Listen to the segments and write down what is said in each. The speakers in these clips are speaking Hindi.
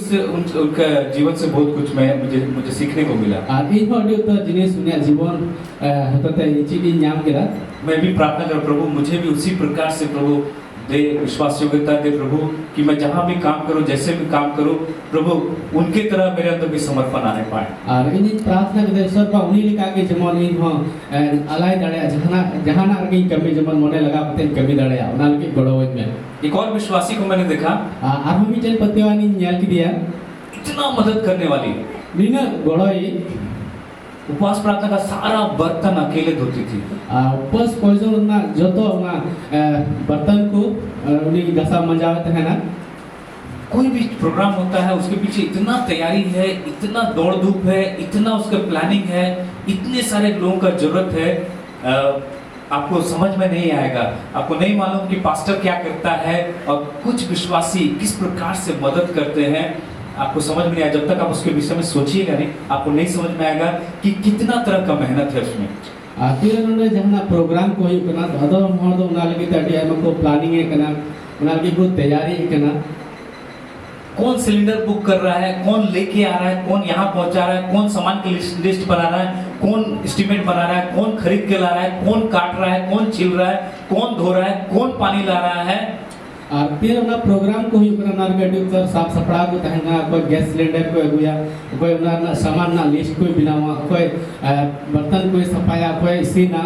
उससे उनका जीवन से बहुत कुछ मुझे सीखने को मिला। जीवन मैं भी प्रार्थना कर प्रभु मुझे भी उसी प्रकार से प्रभु दे विश्वास योग्यता दे प्रभु कि मैं जहाँ भी काम करूँ जैसे भी काम करूँ प्रभु उनके तरह मेरे अंदर भी समर्पण आने पाए। और इन प्रार्थना के सर बा उन्हीं लिखा के जमन इन हो अलाय दड़े जहाँ ना अर्गी कमी जमन मोने लगा पते कमी दड़े उन्हां के गड़ोज में एक और विश्वासी को मैंने देखा और हम भी जन पतिवानी न्याल की दिया इतना मदद करने वाली नीना गड़ोई उपवास प्रार्थना का सारा बर्तन अकेले धोती थी। उपवास पॉइजन ना जो तो ना बर्तन को उन्हीं गसा मजावत है ना कोई भी प्रोग्राम होता है उसके पीछे इतना तैयारी है इतना दौड़ धूप है इतना उसका प्लानिंग है इतने सारे लोगों का जरूरत है आपको समझ में नहीं आएगा। आपको नहीं मालूम कि पास्टर क्या करता है और कुछ विश्वासी किस प्रकार से मदद करते हैं आपको समझ में नहीं आया जब तक आप उसके विषय में सोचिएगा नहीं आपको नहीं समझ में आएगा कि कितना तरह का मेहनत है उसमें। आखिर जहाँ प्रोग्राम को ही करना अदर हमारे तो उन्हें लगी तड़ी है को प्लानिंग है करना उन्हें लगी को तैयारी है करना कौन सिलेंडर बुक कर रहा है कौन लेके आ रहा है कौन यहाँ पहुँचा रहा है कौन सामान की लिस्ट बना रहा है कौन एस्टिमेट बना रहा है कौन खरीद के ला रहा है कौन काट रहा है कौन छिल रहा है कौन धो रहा है कौन पानी ला रहा है। और फिर उन्हें प्रोग्राम को ही करना गाड़ी उतर साफ सफड़ा को तहना कोई गैस सिलेंडर को अगुया कोई उन्हें सामान ना लिस्ट कोई बिनावा कोई बर्तन कोई सफाया कोई सीना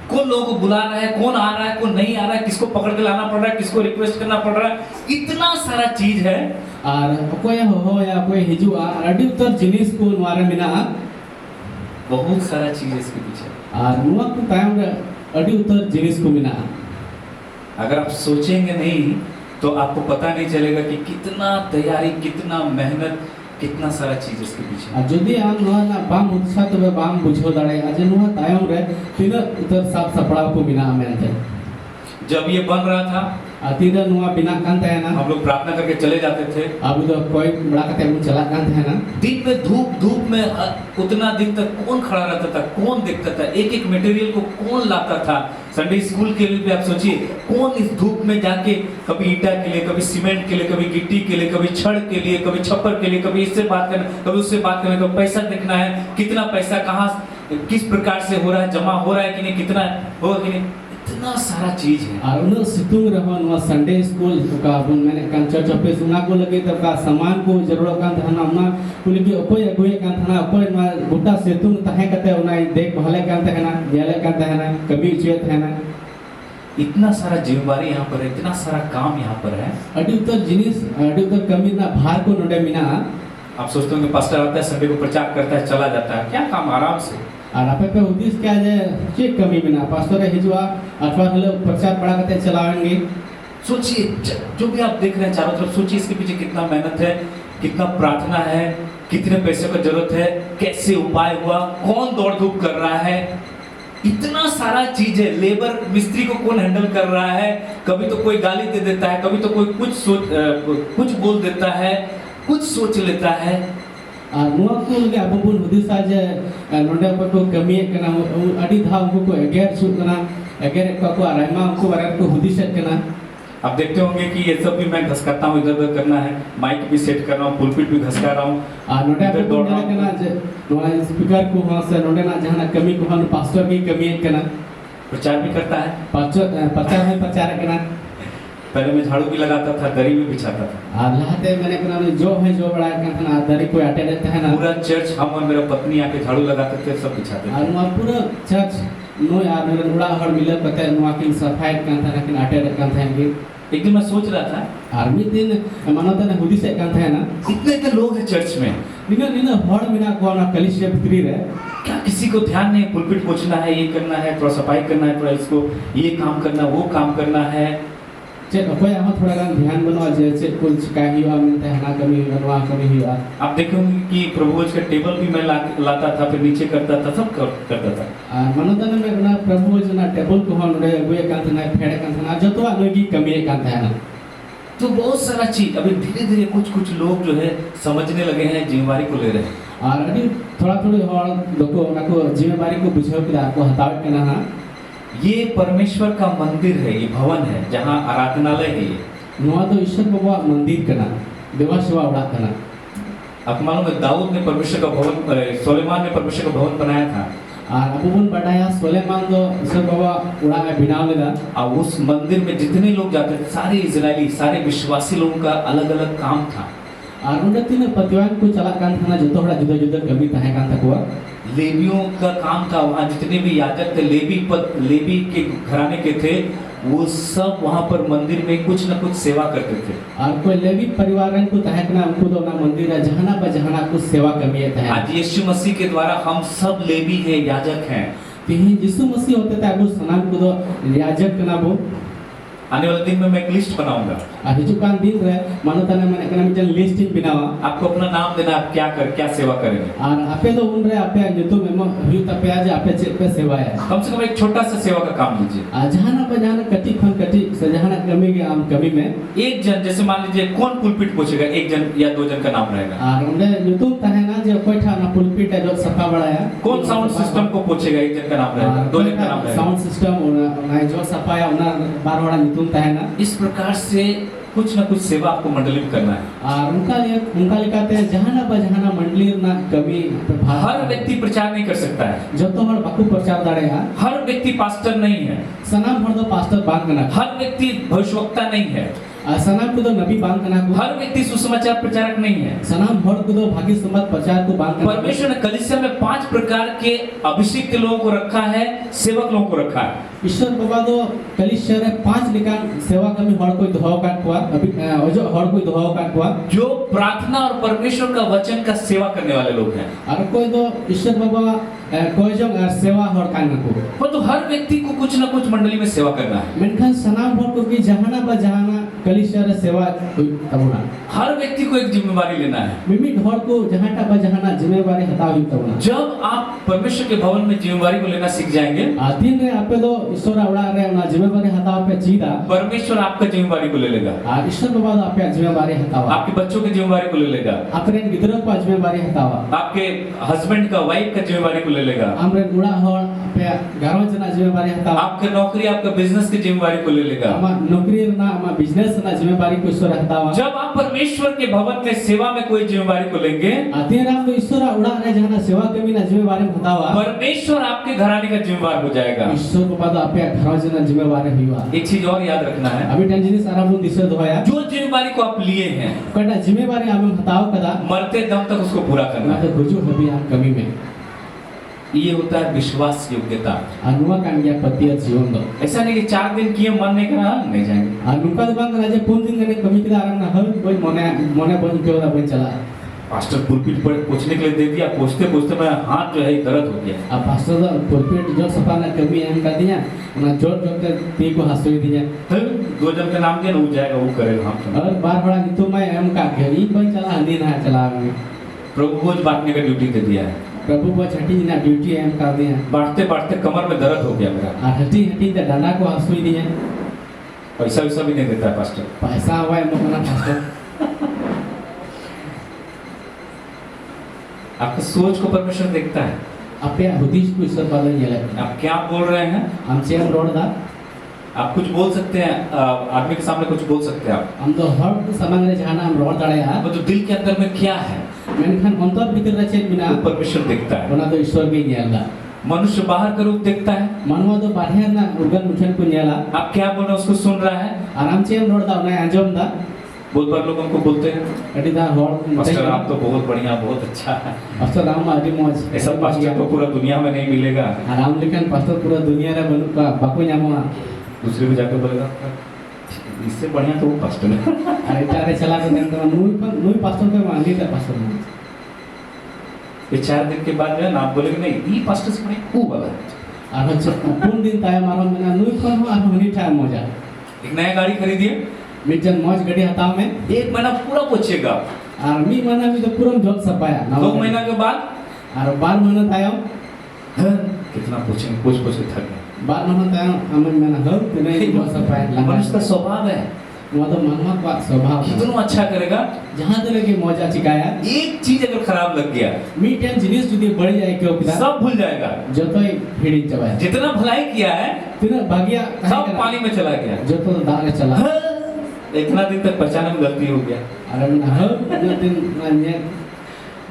कौन लोगों को बुला रहा है कौन आ रहा है कौन नहीं आ रहा है किसको पकड़ के लाना पड़ रहा है किसको रिक्वेस्ट करना पड़ रहा है इतना सारा चीज है। और कोई हो या कोई हिजुआ अड़ी उतर जिनिस को नवारे मिना बहुत सारा चीज है इसके पीछे और नुआ को टाइम अड़ी उतर जिनिस को मिना अगर आप सोचेंगे नहीं तो आपको पता नहीं चलेगा कि कितना तैयारी कितना मेहनत कितना सारा चीज इसके पीछे। जदि आम नुआ ना बाम उत्साह तो बाम बुझो दाड़े आज नुआ तायम रे तीन उतर साफ सपड़ा को बिना मेनते जब ये बन रहा था तीन नुआ बिना कांते है ना हम लोग प्रार्थना करके चले जाते थे। अब तो कोई बड़ा करते हम चला कांते है ना दिन में धूप में उतना दिन तक कौन खड़ा रहता था कौन देखता था एक एक मटेरियल को कौन लाता था संडे स्कूल के लिए भी आप सोचिए कौन इस धूप में जाके कभी ईटा के लिए कभी सीमेंट के लिए कभी गिट्टी के लिए कभी छड़ के लिए कभी छप्पर के लिए कभी इससे बात करना कभी उससे बात करना कभी पैसा देखना है कितना पैसा कहाँ किस प्रकार से हो रहा है जमा हो रहा है कि नहीं कितना होगा कि नहीं इतना सारा चीज है। और उन सितुंग रहो नुआ संडे स्कूल का अपन मैंने कान चर्च ऑफिस उना को लगे तब का सामान को जरूरत कान थाना उना को लगे ओपय अगुए कान थाना ओपय नुआ गोटा सितुंग तहे कते उना देख भले कान तहना येले कान तहना कभी चेत है ना इतना सारा जिम्मेवारी यहाँ पर है इतना सारा काम यहाँ पर है अड़ी उतर जिनिस अड़ी उतर कमी ना भार को नोडे मिना आप सोचते होंगे पास्टर आता है संडे को प्रचार करता है चला जाता है क्या काम आराम से और आप पे उद्देश्य क्या है चेक कमी बिना पास्टर हिजुआ अथवा लोग प्रचार पढ़ा करते चलाएंगे। सोचिए जो भी आप देख रहे हैं चारों तरफ सोचिए इसके पीछे कितना मेहनत है कितना प्रार्थना है कितने पैसे का जरूरत है कैसे उपाय हुआ कौन दौड़ धूप कर रहा है इतना सारा चीज है। लेबर मिस्त्री को कौन हैंडल कर रहा है कभी तो कोई गाली दे देता है कभी तो कोई कुछ बोल देता है कुछ सोच लेता है। नुआ को लगे अब बुन हुदिसा जे नोडे को कमी कना अड़ी धा उनको को एगेर सुत कना एगेर को आरामा उनको बारे को हुदिसत कना। आप देखते होंगे कि ये सब भी मैं घसकाता हूँ इधर उधर करना है माइक भी सेट कर रहा हूँ पुलपिट भी घसका रहा हूँ नोडे को दौड़ना कना जे नोआ स्पीकर को वहां से नोडे ना जहां कमी को हम पास्टर की कमी कना प्रचार भी करता है प्रचार में प्रचार कना पहले मैं झाड़ू भी लगाता था दरी भी बिछाता था लाते मैंने कना जो है जो बड़ा कना दरी को आटे देते हैं ना पूरा चर्च हम और मेरा पत्नी आके झाड़ू लगाते थे सब बिछाते थे और पूरा चर्च नो यार मेरा उड़ा हड़ मिले पता है नुआ की सफाई कांथा लेकिन आटे कांथा है एक दिन मैं सोच रहा था आर्मी दिन मानवता ने हुदी से कांथा है ना इतने के लोग हैं चर्च में निना हड़ मिना को ना कलिसिया भीतरी रे क्या किसी को ध्यान नहीं पुलपिट पोछना है ये करना है थोड़ा सफाई करना है थोड़ा इसको ये काम करना वो काम करना है चेक कोई हम थोड़ा गान ध्यान बनवा जैसे कुछ काही हुआ मिलता है ना कभी बनवा कभी हुआ। आप देखोगे कि प्रभुज का टेबल भी मैं लाता था फिर नीचे करता था सब करता था मनोदन में ना प्रभुज ना टेबल को हम रे गुए कांथ ना फेड़े कांथ ना जो तो आलोगी कमी कांथ है ना तो बहुत सारा चीज अभी धीरे धीरे कुछ लोग जो है समझने लगे हैं जिम्मेवारी को ले रहे हैं और अभी थोड़ा थोड़ी और लोगों को जिम्मेवारी को बुझाओ के आपको हटाव करना है। ये परमेश्वर का मंदिर है ये भवन है जहाँ आराधनालय है ये नुआ तो ईश्वर बाबा मंदिर करना देवा सेवा उड़ा करना आपको मालूम है दाऊद ने परमेश्वर का भवन, सुलेमान ने परमेश्वर का भवन बनाया था। और अब बन बटाया सोलेमान दो ईश्वर बाबा उड़ा में बिनाव लेदा। और उस मंदिर में जितने लोग जाते थे, सारे इजरायली, सारे विश्वासी लोगों का अलग अलग काम था। और उन्हें तीन पतिवान को चला कान थाना जो तो बड़ा जुदा जुदा कमी तहे कान तक हुआ। लेवियों का काम था, वहाँ जितने भी याजक थे, लेवी के घराने के थे, वो सब वहाँ पर मंदिर में कुछ न कुछ सेवा करते थे। और कोई लेवी परिवार को तहे कना उनको तो ना मंदिर है जहाना पर जहाना कुछ सेवा कमी है। आज यीशु मसीह के द्वारा हम सब लेवी हैं, याजक हैं। तीन यीशु मसीह होते थे अगुस सनाम को तो याजक कना वो। आने वाले दिन में मैं एक लिस्ट बनाऊंगा। और हिजुकान दिन रहे मानो तने मैंने कना मिचन लिस्ट बनावा। आपको अपना नाम देना, आप क्या सेवा करेंगे। और आपे तो उन रहे आपे जो में व्यू तपे आज आपे चेक पे सेवा है। कम से कम एक छोटा सा सेवा का काम लीजिए। जहाना पर जहाना कटी खन कटी से जहाना कमी के आम कमी में एक जन, जैसे मान लीजिए कौन पुलपिट पूछेगा, एक जन या दो जन का नाम रहेगा। और उनने यूट्यूब तहे ना जो कोई ठा ना पुलपिट है जो सफा बढ़ाया। कौन साउंड सिस्टम को पूछेगा, एक जन का नाम रहेगा, दो जन का नाम रहेगा। साउंड सिस्टम ना जो सफाया उना बार वाला यूट्यूब तहे ना। इस प्रकार से कुछ न कुछ सेवा आपको मंडली में करना है। और उनका लिखाते हैं जहाना पर जहाना मंडली ना कमी। हर व्यक्ति प्रचार नहीं कर सकता है। जो तो हर बाकू प्रचार दाड़े है। हर व्यक्ति पास्टर नहीं है। सनाम हर दो पास्टर बांध करना। हर व्यक्ति भविष्यवक्ता नहीं है। सनाम को तो नबी बांध करना। हर व्यक्ति सुसमाचार प्रचारक नहीं है। सनाम हर को तो भाग्य संबंध प्रचार को बांध करना। परमेश्वर ने कलीसिया में 5 प्रकार के अभिषेक लोगों को रखा है, सेवक लोगों को रखा है। ईश्वर बाबा दो कलीसिया में 5 निकाल सेवा कमी हर कोई धोव काट हुआ। अभी जो हर कोई धोव काट हुआ जो प्रार्थना और परमेश्वर का वचन का सेवा करने वाले लोग हैं। और कोई तो ईश्वर बाबा कोई जो सेवा हर कान को। पर तो हर व्यक्ति को कुछ न कुछ मंडली में सेवा करना है। मेनखान सनाम भर को भी जहाना पर जहाना कलीसिया रे सेवा तबना। हर व्यक्ति को एक जिम्मेवारी लेना है। मिमी घर को जहाटा पर जहाना जिम्मेवारी हटावी तबना। जब आप परमेश्वर के भवन में जिम्मेवारी को लेना सीख जाएंगे, दिन रे आपे तो ईश्वर उड़ा रे ना जिम्मेवारी हटाव पे चीदा। परमेश्वर आपका जिम्मेवारी को ले लेगा। और ईश्वर बाबा तो आपे जिम्मेवारी हटावा। आपके बच्चों की जिम्मेवारी को ले लेगा। अपने गिदरों को जिम्मेवारी हटावा। आपके हस्बैंड का, वाइफ का जिम्मेवारी को ले लेगा। हमरे गुड़ा हर पे घरों जना जिम्मेवारी हटावा। आपके नौकरी, आपका बिजनेस की जिम्मेवारी को ले लेगा। हम नौकरी ना हम बिजनेस ना जिम्मेवारी को ईश्वर हटावा। जब आप परमेश्वर के भवन में सेवा में कोई जिम्मेवारी को लेंगे, दिन रात तो ईश्वर उड़ा रे जहाना सेवा कमी ना जिम्मेवारी हटावा। परमेश्वर आपके घराने का जिम्मेवार हो जाएगा। ईश्वर को बाद आपे घरों जना जिम्मेवारी हुआ। एक चीज और याद रखना है, अभी टेंशन सारा बुन दिशा दोया जो जिम्मेवारी को आप लिए हैं, कटा जिम्मेवारी हमें हटाओ कदा मरते दम तक उसको पूरा करना है। तो गुजु हबी हम कमी में ये होता है विश्वास योग्यता। अनुवा कान गया पतिया जीवन दो। ऐसा नहीं कि 4 दिन किए मन नहीं करा नहीं जाएंगे। अनुका तो बांग राजे 5 दिन ने कमी के आराम ना हर कोई मने बन के वाला बन चला। पास्टर पुलपिट पर पूछने के लिए दे दिया, पूछते पूछते मेरा हाथ जो है दर्द हो गया। अब पास्टर दा पुलपिट जो सफाना कमी एम का दिया ना जोर जोर के ती को हंसोई दिया। फिर 2 जन का नाम दिया, वो जाएगा, वो करेगा। हम और बार बड़ा तो मैं एम का के ई बन चला हंदी ना चला। प्रभु को बांटने का ड्यूटी दे दिया है। प्रभु को छठी ना ड्यूटी एम कर दिया। बांटते बांटते कमर में दर्द हो गया मेरा। और हटी हटी ते डांडा को हंसोई दिया। पैसा वैसा भी नहीं देता है पास्टर। पैसा हुआ है मना पास्टर। आपकी सोच को परमेश्वर देखता है। आपे हुदीस को ईश्वर पालन ये लगे। आप क्या बोल रहे हैं? हम से हम रोड दा आप कुछ बोल सकते हैं, आदमी के सामने कुछ बोल सकते हैं आप। हम तो हर सामान रे जाना हम रोड दाड़े है। वो तो दिल के अंदर में क्या है, मेनखान अंतर भीतर रे चेक बिना वो परमेश्वर देखता है। बना तो ईश्वर भी नेला। मनुष्य बाहर का रूप देखता है, मनवा तो बाहर ना उगन मुठन को नेला। आप क्या बोल रहे हैं उसको सुन रहा है। आराम से हम रोड दा ना अंजम दा बहुत बार लोग हमको बोलते हैं, अडी दा होड़ पास्टर आप तो बहुत बढ़िया, बहुत अच्छा है। पास्टर राम अडी मौज ऐसा पास्टर तो पूरा दुनिया में नहीं मिलेगा। आराम लेकिन पास्टर पूरा दुनिया रे बनु का बाको न्यामवा। दूसरे को जाकर बोलेगा इससे बढ़िया तो वो पास्टर है। अरे तारे चला के तो नुई पास्टर के मांगी था पास्टर। ये 4 दिन के बाद जो है ना आप बोलेंगे नहीं ये पास्टर से बढ़िया वो वाला। और अच्छा पूर्ण दिन ताया मारो मैंने नुई पर हो और हनी टाइम मौजा। एक नया गाड़ी खरीदिए, मिर्चन मौज गड़ी हताव में 1 महीना पूरा पोछेगा। आर्मी महीना भी तो पूरा जॉब सपाया 2 महीना के बाद और 12 महीना तायो कितना पोछेंगे, पोछ पोछ के थक गए। 12 महीना तायो हमें मैंने हो तो नहीं जॉब सपाया। मनुष्य का स्वभाव है, वो तो मनवा का स्वभाव कितना अच्छा करेगा। जहां तक के मौजा चिकाया एक चीज अगर खराब लग गया, मी टाइम जिनिस जुदी बढ़ जाए क्यों पिता सब भूल जाएगा। जो तो फिड़ी चबाया जितना भलाई किया है फिर भागिया सब पानी में चला गया। जो तो दाग चला इतना दिन तक पहचाने में गलती हो गया। अरे मैं हो दिन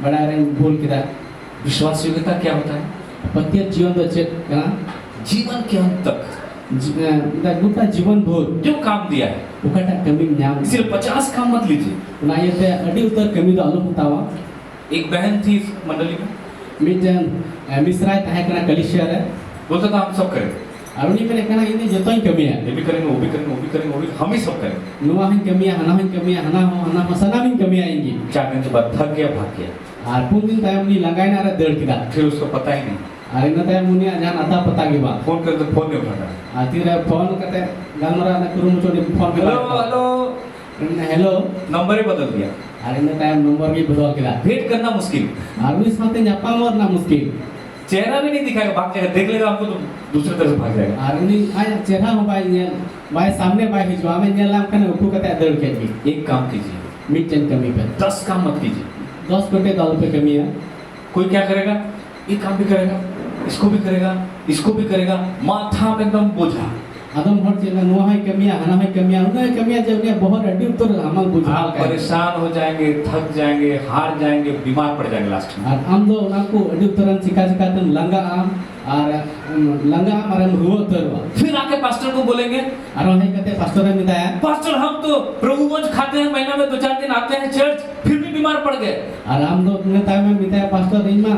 बड़ा रे बोल किदा विश्वास योग्यता क्या होता है? पत्य जीवन दो चेक कना जीवन के अंत तक दा गुटा जीवन भर जो काम दिया है, उकाटा कमी न्याम इसलिए 50 काम मत लीजिए। उना येते अडी उतर कमी दो आलू बतावा एक बहन थी इस मंडली में, मिजन मिसराय तहे कना कलिशिया रे बोलता था हम सब करें, अरुणी में कना इने जतोई कमी है ये भी करेंगे, वो भी करेंगे, वो भी करेंगे, वो भी, हम ही सब करेंगे। नुआ हन कमी हना हन कमी हना हो सनामिन कमी आएंगी 4 दिन के बाद थक गया, भाग गया, और पुन दिन तायम नी लगाई ना रे दड़ किदा फिर उसको पता ही नहीं, अरे न तायम मुनिया जान आता पता के बा फोन कर तो फोन नहीं उठा रहा। आती रे फोन करते गलमरा ना कुरु मुचो ने फोन पे हेलो हेलो, हेलो नंबर ही बदल दिया, अरे न तायम नंबर की बदल किदा भेंट करना मुश्किल, आरुनी साथे जापा मरना मुश्किल चेहरा भी नहीं दिखाएगा, भाग जाएगा, देख लेगा आपको तो दूसरी तरफ भाग जाएगा। आरुनी आया चेहरा हो बाई ने बाई सामने बाई हिजवा में नेलाम कने उकु कते दड़ के भी एक काम कीजिए, मिटन कमी पे 10 काम मत कीजिए। 10 घंटे दाल पे कमी है कोई क्या करेगा, ये काम भी करेगा, इसको भी करेगा, इसको भी करेगा, माथा में एकदम बोझा। आदम हर चीज में नुआ है कमियां हना है कमियां उन्हें कमियां जब ने बहुत अड्डी उतर हमल बुझाल आप परेशान हो जाएंगे, थक जाएंगे, हार जाएंगे, बीमार पड़ जाएंगे लास्ट में। और हम दो ना को अड्डी उतरन सिका सिका तम लंगा आम और हम रुआ उतरवा फिर आके पास्टर को बोलेंगे, और है कहते पास्टर ने बताया पास्टर हम तो प्रभु भोज खाते हैं, महीना में 2-4 दिन आते हैं चर्च, फिर भी बीमार पड़ गए। और हम दो ने ताय में बताया पास्टर इनमा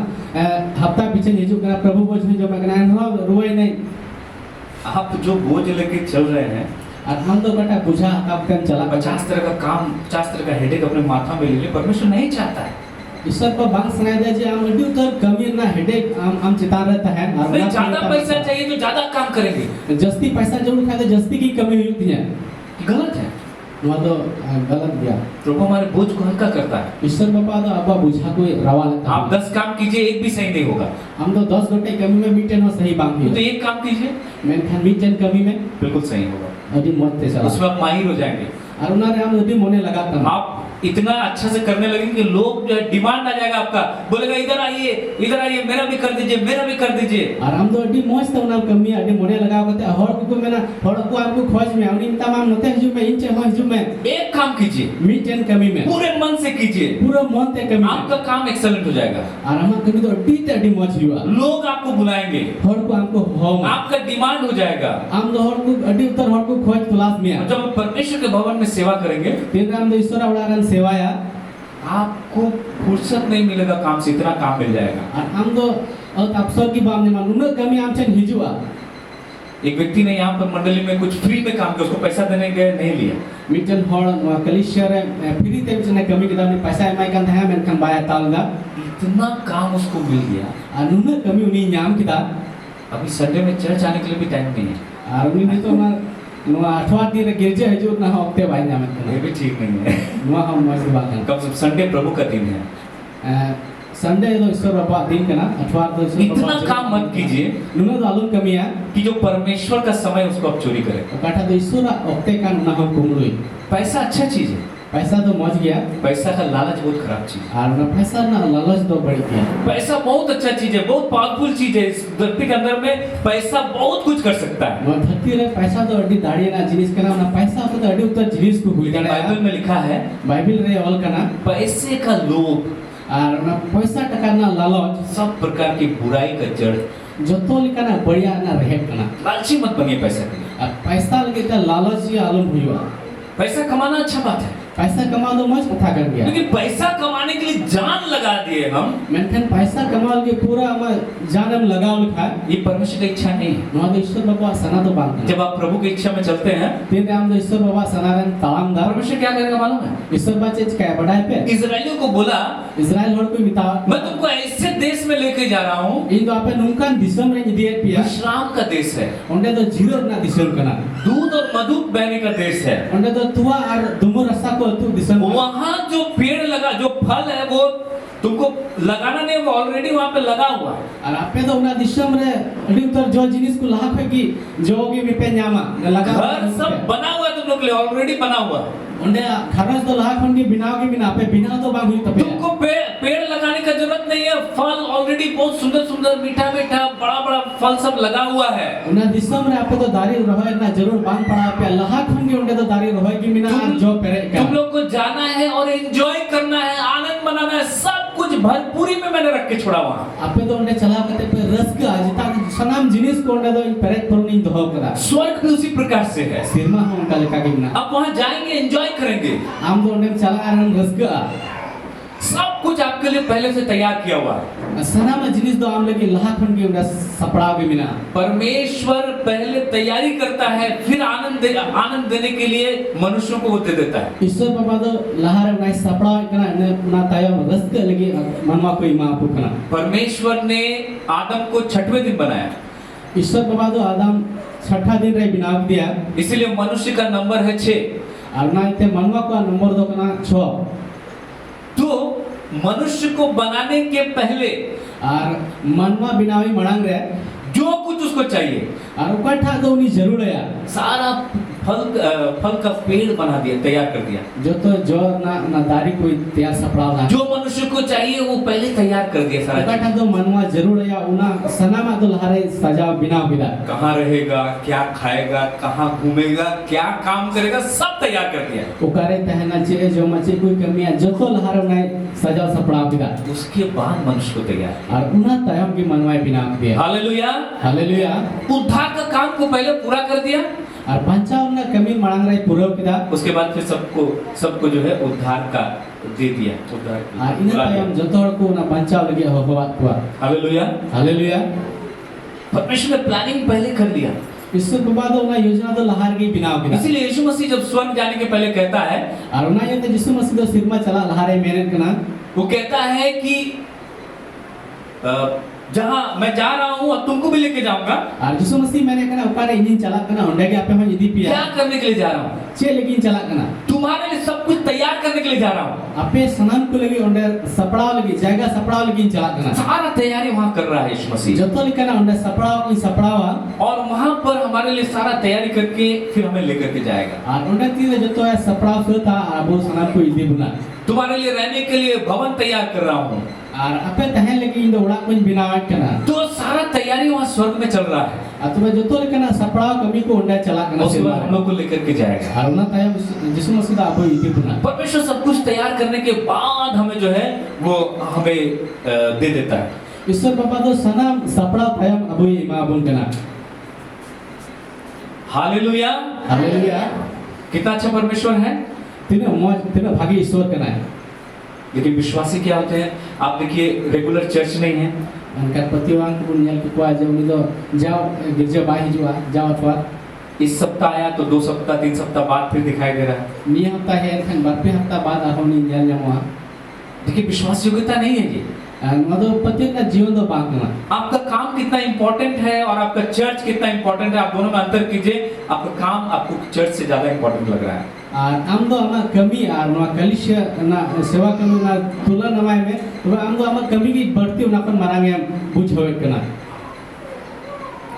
हफ्ता पीछे हिजू करा प्रभु बोझ में जो मगना रुए नहीं। आप जो बोझ लेके चल रहे हैं, और हम तो बेटा बुझा कब कन चला 50 तरह का काम, 50 तरह का हेडेक अपने माथा में ले ले, परमेश्वर नहीं चाहता है। ईश्वर को बांग सुनाई दे जे हम अड्डी उतर कमी ना हेडेक हम चिता रहता है और नहीं, ज्यादा पैसा चाहिए तो ज्यादा काम करेंगे, जस्ती पैसा जरूर खाते जस्ती की कमी होती है, गलत है। वहाँ तो गलत गया। प्रभु हमारे बोझ को हल्का करता है। ईश्वर बापा तो अब्बा बुझा को रवा लेता आप 10 काम कीजिए, एक भी सही नहीं होगा। हम तो 10 घंटे कमी में मीटन हो सही बांग तो एक काम कीजिए, मैं खान मीटन कमी में बिल्कुल सही होगा, अभी मत ते चला उसमें आप माहिर हो जाएंगे। और उन्होंने हम अभी मोने लगाता आप इतना अच्छा से करने लगेंगे कि लोग जो है डिमांड आ जाएगा आपका, बोलेगा इधर आइए, मेरा भी कर दीजिए, मेरा भी कर दीजिए। और हम तो अभी मस्त उन्हें कमी अभी मोने लगाओ करते हर को मेरा हर को आपको खोज में उन्हीं तमाम नते हजू में इंचे हो हजू में एक काम कीजिए, मीटन कमी में पूरे मन से कीजिए, पूरा मन ते कमी आपका काम एक्सेलेंट हो जाएगा। और हम कभी तो अड्डी मच हुआ लोग आपको बुलाएंगे, हर को हमको हो आपका डिमांड हो जाएगा। हम तो हर को अड्डी उतर हर को खोज तलाश में जब आप परमेश्वर के भवन में सेवा करेंगे, फिर हम तो ईश्वर बड़ा सेवाया आपको फुर्सत नहीं मिलेगा काम से, इतना काम मिल जाएगा। और हम तो अवसर की बात नहीं मालूम कमी हमसे हिजुआ। एक व्यक्ति ने यहाँ पर मंडली में कुछ फ्री में काम किया, उसको पैसा देने गए, नहीं लिया। मिटन हॉल कलिशियर फ्री ते बिचने कमी किताब ने पैसा एमआई kan था मैं kan बाया तालगा इतना काम उसको मिल गया। अनुने कमी उनी नाम किताब अभी संडे में चर्च आने के लिए भी टाइम नहीं है। और उनी तो ना नुआ अठवा दिन गिरजे है जो ना हफ्ते भाई नाम ये भी ठीक नहीं है। नुआ हम मस्त बात है कब से संडे प्रभु का दिन है, संडे तो ईश्वर बाबा दिन का ना अठवा तो इतना काम मत कीजिए नुने तो आलून कमी है कि जो परमेश्वर का समय उसको आप चोरी करें। काटा तो ईश्वर हफ्ते का ना हम कुमरुई पैसा अच्छा चीज है, पैसा तो मच गया, पैसा का लालच बहुत खराब चीज है। और ना पैसा ना लालच तो बढ़ गया। पैसा बहुत अच्छा चीज है, बहुत पावरफुल चीज है। इस धरती के अंदर में पैसा बहुत कुछ कर सकता है। मैं धरती रे पैसा तो अड्डी दाढ़ी ना जिनिस का ना पैसा तो अड्डी उतर जिनिस को हुई दाड़ा बाइबल में लिखा है, बाइबल रे ऑल का ना पैसे का लोभ और ना पैसा टका ना लालच सब प्रकार की बुराई का जड़। जतो लिखा ना बढ़िया ना रहे कना लालची मत बनिए पैसा के लिए। पैसा लगे तो लालच ही आलम हुआ। पैसा कमाना अच्छा बात है, पैसा कमा दो मच कथा कर गया, लेकिन पैसा कमाने के लिए जान लगा दिए हम। मेंटेन पैसा कमा के पूरा हम जानम लगाओ लिखा ये परमेश्वर की इच्छा नहीं है। नवा ईश्वर बाबा सना तो बांध जब आप प्रभु की इच्छा में चलते हैं, तीन हम ईश्वर बाबा सनारन तालामदार परमेश्वर क्या करेगा मालूम है? ईश्वर बाचे क्या बढ़ाए पे इजराइलियों को बोला, इजराइल हर कोई मिता मैं तुमको ऐसे देश में लेके जा रहा हूँ, इन तो आपे नुमकान दिसम रे दिए पिया विश्राम का देश है, उन्हें तो जीरो ना दिसम कना दूध और मधु बहने का देश है। उन्हें तो तुआ और दुमो रस्सा को तू दिसम वहां जो पेड़ लगा, जो फल है वो तुमको लगाना नहीं, वो ऑलरेडी वहां पे लगा हुआ है। और आपे तो उना दिसम रे अडी उतर जो जिनिस को लाख है कि जो भी मिपे न्यामा लगा घर सब बना हुआ है तुम लोग के लिए, ऑलरेडी बना हुआ है। उन्हें खरस तो लाख फंडी बिनाओ के बिना पे बिना तो बांगी तपे तुमको पेड़ लगाने का जरूरत नहीं है, फल ऑलरेडी बहुत सुंदर सुंदर मीठा मीठा बड़ा बड़ा फल सब लगा हुआ है। उन्हें दिसम रे आपे तो दारी रहे ना जरूर बांग पड़ा पे लाख फंडी उन्हें तो दारी रहे कि बिना जो पेरे तुम लोग को जाना है और एंजॉय करना है, आनंद मनाना है, सब कुछ भरपूरी में मैंने रख के छोड़ा वहां। आपे तो उन्हें चला करते पे रस्का जिता सनाम जिनिस को उन्हें तो पेरेक पुरनी दो करा स्वर्ग भी उसी प्रकार से है। सिरमा हो उनका लेका गिना अब वहां जाएंगे, एंजॉय करेंगे, आम तो उन्हें चला आरन रस्का सब कुछ आपके लिए पहले से तैयार किया हुआ है। सनाम जिनिस दो आम लगे लाख खन के उन्हें सपड़ा के बिना परमेश्वर पहले तैयारी करता है, फिर आनंद देने के लिए मनुष्यों को वो दे देता है। ईश्वर बाबा तो लहार उन्हें सपड़ा कना उन्हें ताया रस्का लगे मनवा कोई माँ पुकना। परमेश्वर ने आदम को 6वें दिन बनाया, ईश्वर बाबा तो आदम 6ठा दिन रे बिना दिया, इसीलिए मनुष्य का नंबर है 6। और ना इतने मनवा का नंबर दो कना 6। तो मनुष्य को बनाने के पहले और मनवा बिनावी मड़ांग रे जो कुछ उसको चाहिए और उकठा तो उन्हीं जरूर है सारा फल का पेड़ बना दिया, तैयार कर दिया। जो तो जो ना दारी कोई तैयार सपड़ा ला जो मनुष्य को चाहिए वो पहले तैयार कर दिया सारा चीज। उकठा तो मनवा जरूर है उना सना मा तो लहारे सजा बिना बिना कहाँ रहेगा, क्या खाएगा, कहाँ घूमेगा, क्या काम करेगा, सब तैयार कर दिया। उकारे तहना चे जो मचे कोई कमी है जो तो लहारे उन्हें सजा सपड़ा बिना उसके बाद मनुष्य को तैयार। और उना तयम की मनवा बिना दिया। Hallelujah, hallelujah. उद्धार का काम को पहले पूरा कर दिया और पंचावन ने कमी मड़ांग रे पूरा किया। उसके बाद फिर सबको जो है उद्धार का दे दिया, उद्धार और इन्हें तयम जो तो को ना पंचाव लगे हो बात हुआ। Hallelujah, hallelujah. परमेश्वर ने प्लानिंग पहले कर दिया। इससे बाद उन्हें योजना तो लहार की बिना बिना। इसीलिए यीशु मसीह जब स्वर्ग जाने के पहले कहता है, और उन्हें ये तो यीशु मसीह तो सिरमा चला लहारे मेहनत करना, वो कहता है कि जहां मैं जा रहा हूं और तुमको भी लेके जाऊंगा। और यीशु मसीह मैंने कहना उकारे इंजन चला करना होंडे के आपे हम यदि पिया क्या करने के लिए जा रहा हूं? चे लेकिन चला करना तुम्हारे लिए सब कुछ तैयार करने के लिए जा रहा हूं। आपे सनम को लगी होंडे सपड़ाव लगी जगह सपड़ाव लेकिन चला करना सारा तैयारी वहां कर रहा है यीशु मसीह। जो तो लिखना होंडे सपड़ाव की सपड़ावा और वहां पर हमारे लिए सारा तैयारी करके फिर हमें लेकर के जाएगा। और होंडे तीन जो तो है सपड़ाव से था अब सनम को यदि बुना तुम्हारे लिए रहने के लिए भवन तैयार कर रहा हूं। और आपे तहन लगी इन उड़ा कुछ बिनावट करना तो सारा तैयारी वहां स्वर्ग में चल रहा है। और तुम्हें जो तो लिखना सपड़ाव कमी को होंडे चला करना उसके बाद हम लोग को लेकर के जाएगा। और उन्हें तयम यीशु मसीह दा आपो यदि बुना परमेश्वर सब कुछ तैयार करने के बाद हमें जो है वो हमें दे देता है। ईश्वर बाबा तो सनम सपड़ा तयम अबो मां बुन करना। Hallelujah, hallelujah. कितना अच्छा परमेश्वर है। तीनों भागी ईश्वर करना है। लेकिन विश्वासी क्या होते हैं? आप देखिए रेगुलर चर्च नहीं है। उनका प्रतिवान को बुनियाल के कुआ जब उन्हें तो जाओ गिरजा बाही जुआ जाओ अथवा इस सप्ताह आया तो 2 सप्ताह 3 सप्ताह बाद फिर दिखाई दे रहा है। नी हफ्ता है इनखान बारपे हफ्ता बाद आहो नी जाल जामुआ। देखिए विश्वास योग्यता नहीं है ये। मतलब पति का जीवन तो बांटना आपका काम कितना इंपॉर्टेंट है और आपका चर्च कितना इंपॉर्टेंट है, आप दोनों में अंतर कीजिए। आपका काम आपको चर्च से ज्यादा इंपॉर्टेंट लग रहा है। और आम दो आमा कमी और ना कलिश ना सेवा कमी ना तुलना नवाय में तो आम दो आमा कमी की बढ़ती उना पर मारांगे बुझ होए करना।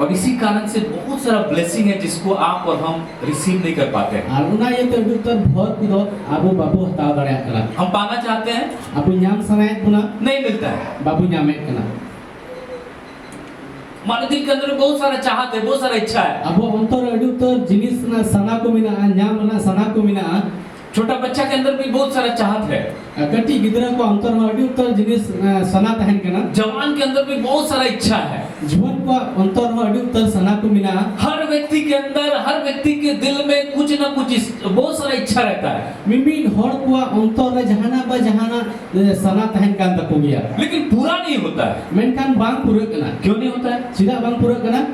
और इसी कारण से बहुत सारा ब्लेसिंग है जिसको आप और हम रिसीव नहीं कर पाते हैं। और उना ये तो डॉक्टर भर कुदो आबू बाबू हता दड़या करा हम पाना चाहते हैं, आबू न्याम सनाय पुना नहीं मिलता है। बाबू न्यामे कना हमारे दिल के अंदर में बहुत सारा चाहत है, बहुत सारा इच्छा है। अब अंतर अडू तो जिनिस ना सना को मिना न्याम ना सना को मिना छोटा बच्चा के अंदर भी बहुत सारा चाहत है। कटी गिदरा को अंतर में अडू तो जिनिस सना तहन कना जवान के अंदर भी बहुत सारा इच्छा है। जीवन को अंतर में अडू तो सना को मिना हर व्यक्ति के अंदर, हर व्यक्ति के दिल में कुछ ना कुछ बहुत सारा इच्छा रहता है। मिमी हर को अंतर रे जहाना सना तहन कान तक गया लेकिन पूरा नहीं होता है। मेनकान बांग पूरा कना क्यों नहीं होता है? सीधा बांग पूरा कना।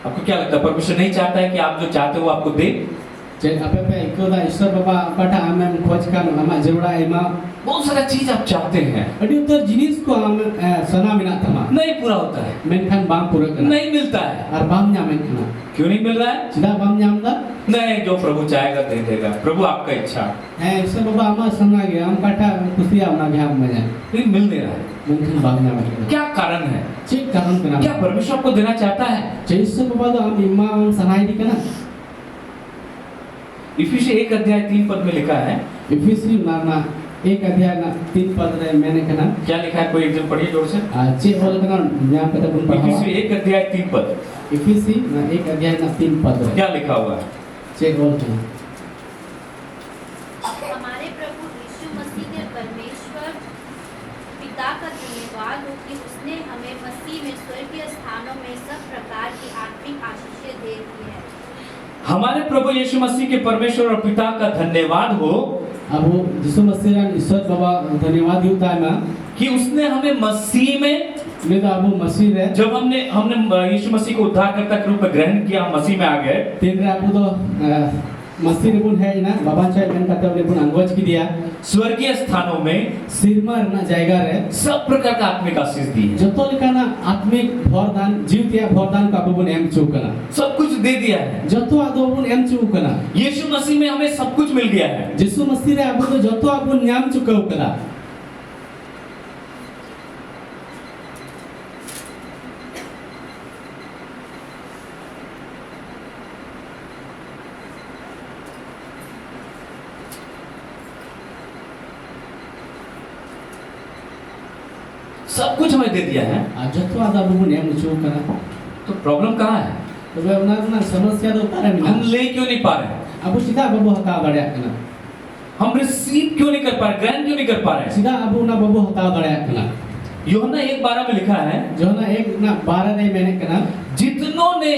आपको क्या लगता है परमेश्वर नहीं चाहता है कि आप जो चाहते हो आपको दे? जे आपे पे इकोदा ईश्वर बाबा पटा आमे खोज का आमा जरूरा एमा बहुत सारा चीज आप चाहते हैं, अडू तो जिनिस को आम सना मिना तमा नहीं पूरा होता है, मेनकान बांग पूरा कना नहीं मिलता है। और बाम न्यामे कना क्यों नहीं मिल रहा है? सीधा बाम न्याम दा नहीं, जो प्रभु चाहेगा दे देगा। प्रभु आपका इच्छा है ईश्वर बाबा आमा सना गया हम काटा खुशी आना गया हम मजा लेकिन मिल नहीं रहा है। मेनकान बाम न्यामे कना क्या कारण है? चेक कारण कना क्या परमेश्वर आपको देना चाहता है? ईश्वर बाबा तो हम इम्मा हम सनाई दी कना। इफिसी 1 अध्याय 3 पद में लिखा है। इफिसी ना 1 अध्याय ना 3 पद रे मैंने कना क्या लिखा है? कोई एक जन पढ़िए जोर से। चे बोल कना न्याम कता बुन पढ़ा इफिसी 1 अध्याय 3 पद इफिसी ना 1 अध्याय ना 3 पद रे क्या लिखा हुआ है? चे बोल कना हमारे प्रभु यीशु मसीह के परमेश्वर धन्यवाद हो कि उसने हमें मसीह में स्वर्गीय स्थानों में सब प्रकार की आत्मिक आशीषें दे दी है। हमारे प्रभु यीशु मसीह के परमेश्वर और पिता का धन्यवाद हो अब वो जिसु मसीह ईश्वर बाबा धन्यवाद ही होता है ना कि उसने हमें मसीह में, नहीं तो अब वो मसीह है जब हमने यीशु मसीह को उद्धारकर्ता के रूप में ग्रहण किया, हम मसीह में आ गए, तीन रे अब तो मसीह रिबुन है ना बाबा चाहे मैंने कहते हैं रिबुन अंगोज की दिया स्वर्गीय स्थानों में सिरमा ना जाएगा रे सब प्रकार का आत्मिक आशीष दी है। जतो लिखाना आत्मिक भरदान जीवतिया भरदान का बुन एम चुकना सब कुछ दे दिया है। जतो आदो बुन एम चुकना यीशु मसीह में हमें सब कुछ मिल गया है। जिसु मसीह रे अब तो जतो अबुन न्याम चुकौकला सब कुछ हमें दे दिया है। जतो आदो बुन एम चुकना तो प्रॉब्लम कहाँ है? तो वे ना समस्या तो तारे हम मिला ले क्यों नहीं पा रहे? अब सीधा बाबू हता बड़े कना हम रिसीव क्यों नहीं कर पा रहे? ग्रहण क्यों नहीं कर पा रहे? सीधा अबू ना बाबू हता बड़े कना यूहन्ना 1:12 में लिखा है, जो ना एक ना 12 नहीं मैंने कना जितनों ने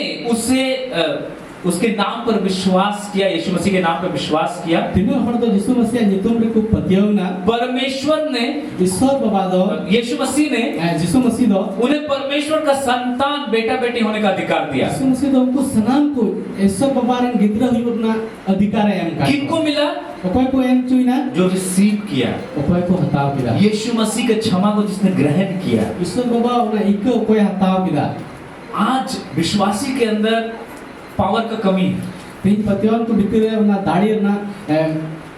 उसके नाम पर विश्वास किया, यीशु मसीह के नाम पर विश्वास किया, तीनों हर तो जिसु मसीह नितुम रे को पतियो ना परमेश्वर ने, ईश्वर बाबा दो यीशु मसीह ने जिसु मसीह दो उन्हें परमेश्वर का संतान, बेटा बेटी होने का अधिकार दिया। जिसु मसीह दो उनको सनाम को ईश्वर बाबा रे गिद्रा हुई अपना अधिकार है एम का किनको मिला? कोई को एम चुइना जो रिसीव किया, कोई को हताव किदा यीशु मसीह के क्षमा को जिसने ग्रहण किया। ईश्वर बाबा उना इको कोई हताव किदा आज विश्वासी के अंदर पावर का कमी है। तीन पतियों को बितरे उना दाढ़ी ना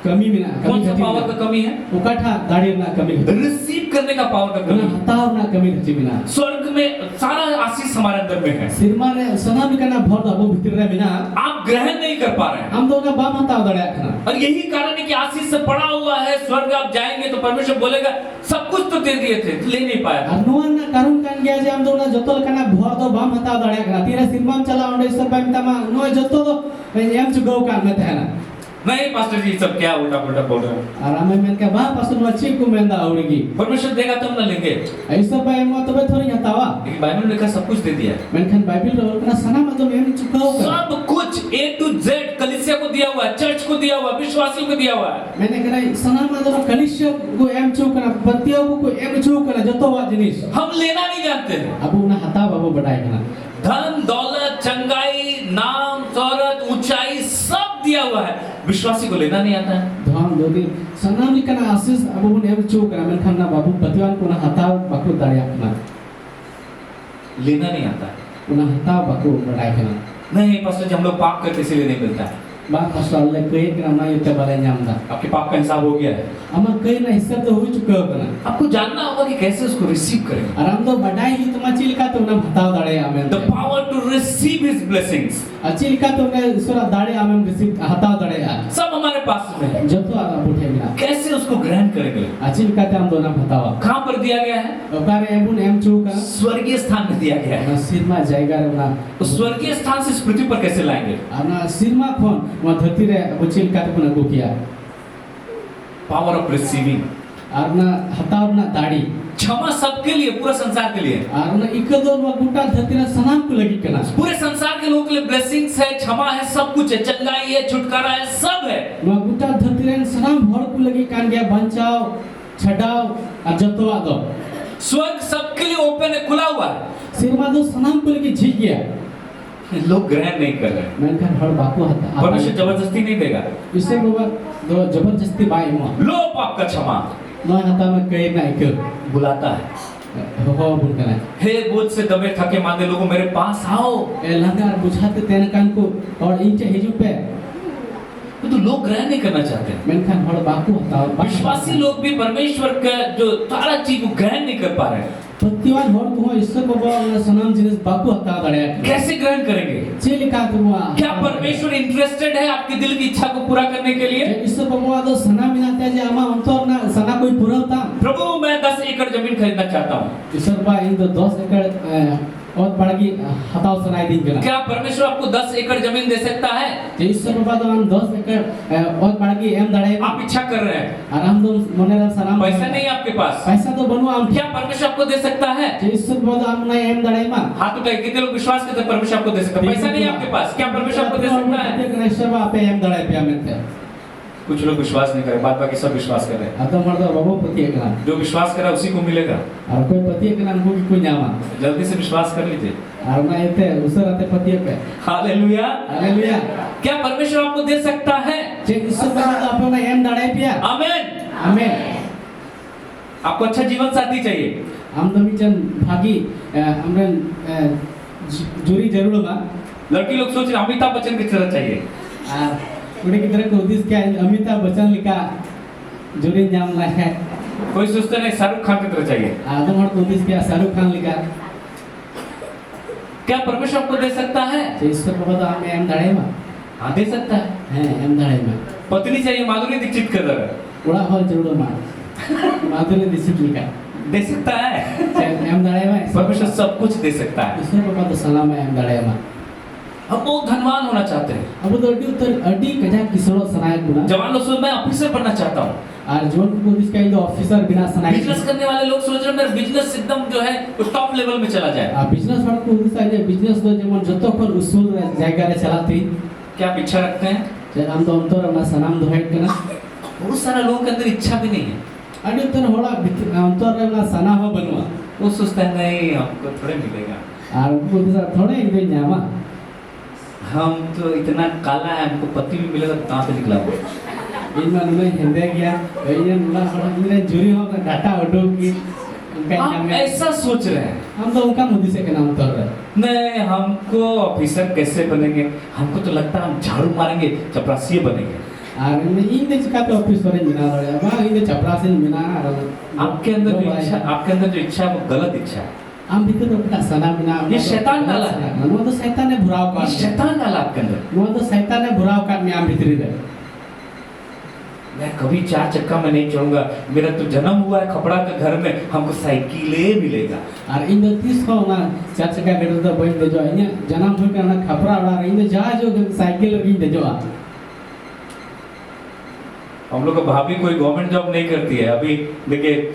कमी में ना कौन सा पावर का कमी है? उकाठा दाढ़ी ना कमी रिसीव करने का पावर का कमी उना है। हताव ना कमी रची बिना स्वर्ग में सारा आशीष हमारे अंदर में है, सिरमा रे सनाम कना भर दबो भितरे बिना आप ग्रहण नहीं कर पा रहे हैं। हम तो ना बाम हताव दड़या कना और यही कारण है कि आशीष से पड़ा हुआ है, स्वर्ग आप जाएंगे तो परमेश्वर बोलेगा सब कुछ तो दे दिए थे, ले नहीं पाया। अनुआ ना करुण कान गया जे हम तो ना जतोल कना भर दो बाम हताव दड़या कना तीरा सिरमाम चला ओंडे सब बाम तमा नो जतो तो एम चुगौ कान में थे ना नहीं पास्टर जी सब क्या उल्टा पुल्टा बोल रहे हैं। आराम में के बा पासुन अच्छी को मेंदा आवड़गी परमेश्वर देगा तो हम ना लेंगे, ऐसा बाय म तबे थोड़ी हतावा लेकिन बाइबल में लिखा सब कुछ दे दिया है। मेनखन बाइबल रो कना सना मतलब एम चुगौ का सब कुछ A to Z कलीसिया को दिया हुआ है, चर्च को दिया हुआ है, विश्वासियों को दिया हुआ है। मैंने कहा सना मतलब कलिश्य को एम चुकना पतियों को एम चुकना जतो वा जिनिस हम लेना नहीं जानते हैं। अब उना हता बाबू बढ़ाए कना धन दौलत चंगाई नाम शोहरत ऊंचाई सब दिया हुआ है, विश्वासी को लेना नहीं आता है। धन दोदी सना नि कना आशीष अब उन एम चुकना मेनखन ना बाबू पतियों को ना हता बाकू दाड़िया कना लेना नहीं आता है। उना हता बाकू बढ़ाए कना नहीं पास्टर जी हम लोग पाप करते इसलिए नहीं मिलता है। बात पास्टर ले कई कना ना युते बाले नामदा आपके पाप का हिसाब हो गया है। अमर कई ना हिस्सा तो हो चुका कना आपको जानना होगा कि कैसे उसको रिसीव करें। आराम तो बढ़ाई ही तुम चिल का तो ना हता दाड़े आमेन The power to receive His blessings अचिल का तो ने ईश्वर दाड़े आमेन रिसीव हता दाड़े आ सब हमारे पास में है। जतो आला बुठे बिना कैसे उसको ग्रहण करेंगे? अचिल का हम दोना हतावा कहाँ पर दिया गया है? ओकारे एबुन एम चुका स्वर्गीय स्थान में दिया गया है। ना सिरमा जाएगा रे ना उस स्वर्गीय स्थान से इस पृथ्वी पर कैसे लाएंगे? ना सिरमा फोन व धरती रे अचिल का तो ना को किया पावर ऑफ रिसीविंग, और ना हताव ना दाढ़ी क्षमा सबके लिए, पूरे संसार के लिए। और ना इकदो व गुटा धरती रे सनाम को लगी कना पूरे संसार के लोगों के लिए ब्लेसिंग्स है, क्षमा है, सब कुछ है, चंगाई है, छुटकारा है, सब है। व गुटा धरती रे सनाम भर को लगी कान गया बचाओ छडाओ और जतो आदो स्वर्ग सबके लिए ओपन है, खुला हुआ है। सिरमा दो सनाम को लगी झिक गया लोग ग्रहण नहीं कर रहे। मेनखन हर बाकू हता परमेश्वर जबरदस्ती नहीं देगा। इससे बाबा दो जबरदस्ती बाई हुआ लो पाप का क्षमा नो हता में कई ना एक बुलाता है। हो बुन कना हे बोझ से दबे थके मांदे लोगों मेरे पास आओ। ए लंगार बुझाते तेन कान को और इंचे हिजु पे तो लोग ग्रहण नहीं करना चाहते। मेनखन हर बाकू हता विश्वासी लोग भी परमेश्वर का जो सारा चीज को ग्रहण नहीं कर पा रहे हैं। पतिवान हर को ईश्वर बाबा और सनाम जिनिस बाकू हता दड़े कैसे ग्रहण करेंगे? चेल का तुम क्या परमेश्वर इंटरेस्टेड है आपके दिल की इच्छा को पूरा करने के लिए? ईश्वर बाबा तो सना मिनाते जे आमा अंतर ना सना कोई पूरा होता प्रभु मैं 10 एकड़ जमीन खरीदना चाहता हूँ। ईश्वर बा इन तो 10 एकड़ और बड़गी हताव सुनाई दिन कना क्या परमेश्वर आपको 10 एकड़ जमीन दे सकता है? जे ईश्वर बाबा तो हम 10 एकड़ और बड़गी एम दड़े आप इच्छा कर रहे हैं, आराम दो मने रा सलाम पैसा नहीं है आपके पास, पैसा तो बनो हम क्या परमेश्वर आपको दे सकता है? जे ईश्वर बाबा हम नहीं एम दड़े मा हाथ उठाइए, कितने लोग विश्वास करते हैं परमेश्वर आपको दे सकता है? पैसा नहीं है आपके पास, क्या परमेश्वर आपको दे सकता है? ईश्वर बाबा पे एम दड़े पे आमेते कुछ लोग विश्वास नहीं करे, बात बाकी सब विश्वास कर रहे हैं। आता मर्द बाबू पति एकला जो विश्वास करा उसी को मिलेगा। और कोई पति एकला हमको की कोई नामा जल्दी से विश्वास कर लीजिए। और ना येते उसर आते पति पे हालेलुया। हालेलुया। क्या परमेश्वर आपको दे सकता है? जे ईश्वर बाबा तो आपको एम दड़े पिया आमीन। आमीन। आपको अच्छा जीवन साथी चाहिए, हम तो बिचन भागी हमरे जोरी जरूर बा लड़की लोग सोच रहे अमिताभ बच्चन की तरह चाहिए। उन्हें की तरह कोशिश क्या अमिताभ बच्चन लिखा जोड़ी नाम ला है कोई सोचते नहीं शाहरुख खान की तरह चाहिए। आदम और कोशिश क्या शाहरुख खान लिखा क्या परमेश्वर आपको दे सकता है? ईश्वर बाबा तो हमें एम दड़े में हाँ दे सकता है। एम दड़े में पत्नी चाहिए माधुरी दीक्षित की तरह, उड़ा हॉल जरूर मार माधुरी दीक्षित लिखा दे सकता है। एम दड़े में परमेश्वर सब कुछ दे सकता है। ईश्वर बाबा तो सलाम है एम दड़े में हम बहुत धनवान होना चाहते हैं। अब तो अड्डी कजा किसरो सनायक गुना जवान लोग सोच मैं ऑफिसर बनना चाहता हूँ। और जोन को कोशिश क्या ऑफिसर बिना सनायक बिजनेस करने वाले लोग सोच रहे हैं मेरा बिजनेस एकदम जो है टॉप लेवल में चला जाए। बिजनेस वाला को कोशिश है बिजनेस तो जेमन जतो पर उसूल जायगा रे चलाती क्या आप इच्छा रखते हैं? जे हम तो अंतर अपना सनाम दोहाइट करना बहुत सारा लोगों के अंदर इच्छा भी नहीं है। अड्डी तो होला अंतर रे अपना सना हो बनवा वो सोचता है नहीं हमको थोड़े मिलेगा, और को थोड़े इनके न्यामा हम तो इतना काला है हमको पति भी मिलेगा तो कहाँ से निकला वो। इनमें उन्हें हिंदे गया ये नुला इन्हें जुरी हो डाटा ऑटो की उनका आप नाम ऐसा सोच रहे हैं? हम तो उनका मोदी से के नाम उतर रहे नहीं हमको ऑफिसर कैसे बनेंगे, हमको तो लगता है हम झाड़ू मारेंगे चपरासी बनेंगे। और इन देश का तो ऑफिस वाले मिना रहे अब इन चपरासी मिना आपके अंदर जो इच्छा, आपके अंदर जो इच्छा है वो गलत इच्छा है। हम भी तो अपना सना मिना ये शैतान डाला है। वो तो शैतान ने बुराव ये कर शैतान डाला आपके अंदर। वो तो शैतान ने बुराव कर में हम भीतरी रहे मैं कभी 4 चक्का में नहीं चढ़ूंगा, मेरा तो जन्म हुआ है खपड़ा के घर में, हमको साइकिलें मिलेगा। और इन 30 को ना 4 चक्का गाड़ी तो बैठ दे जो इन जन्म हो के ना खपरा उड़ा रही इन जा जो साइकिल रही दे जो हम लोग का भाभी कोई गवर्नमेंट जॉब नहीं करती है। अभी देखिए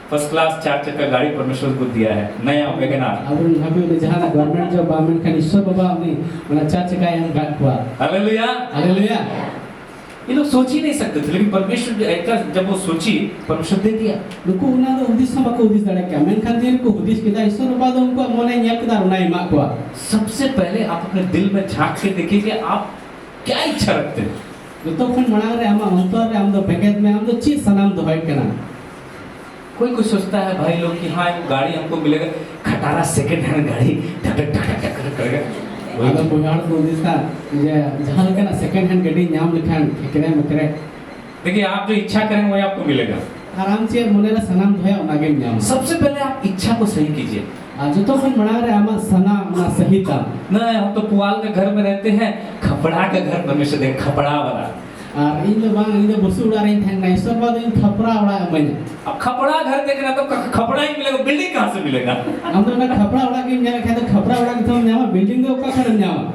फर्स्ट क्लास 4 चक्का गाड़ी परमेश्वर को दिया है, नया वेगनार। अब अभी उन्हें जहाँ ना गवर्नमेंट जॉब बामन का ईश्वर बाबा अपनी उन्हें 4 चक्का हम गाट हुआ हालेलुया। हालेलुया। ये लोग सोच ही नहीं सकते थे, लेकिन परमेश्वर जब वो सोची परमेश्वर दे दिया। नुकु उन्हें तो उदिश ना बाको उदिश दड़े क्या मैं खान को उदिश किदा ईश्वर बाबा तो उनको मोने न्याय किदा उन्हें माँ को सबसे पहले आप अपने दिल में झांक के देखिए कि आप क्या इच्छा रखते हैं। तो कौन मना रहे हम अंतर रे हम तो पैकेट में हम तो चीज सनाम दोहाइट करना कोई सोचता है भाई लोग कि हाँ एक गाड़ी हमको मिलेगा, खटारा सेकंड हैंड गाड़ी टक टक टक टक टक करेगा। अगर बुहार को दिसता जे जहां के ना सेकंड हैंड गाड़ी नाम लिखान एकरे मकरे देखिए आप जो इच्छा करेंगे वही आपको मिलेगा। आराम से मोनेला सनाम धोया उनागे नाम सबसे पहले आप इच्छा को सही कीजिए। आज तो कौन मना रहे हम सना ना सही था नहीं हम तो पुआल के घर में रहते हैं, खपड़ा का घर परमेश्वर दे, खपड़ा वाला। और इन बांग इन बसु उड़ा रही थे ना ईश्वर बाबा इन खपरा उड़ा मैंने अब खपड़ा घर देखना तो खपड़ा ही मिलेगा, बिल्डिंग कहाँ से मिलेगा? हम तो ना खपरा उड़ा के मेरा कहते खपरा उड़ा के तो नाम बिल्डिंग के ऊपर खड़े नाम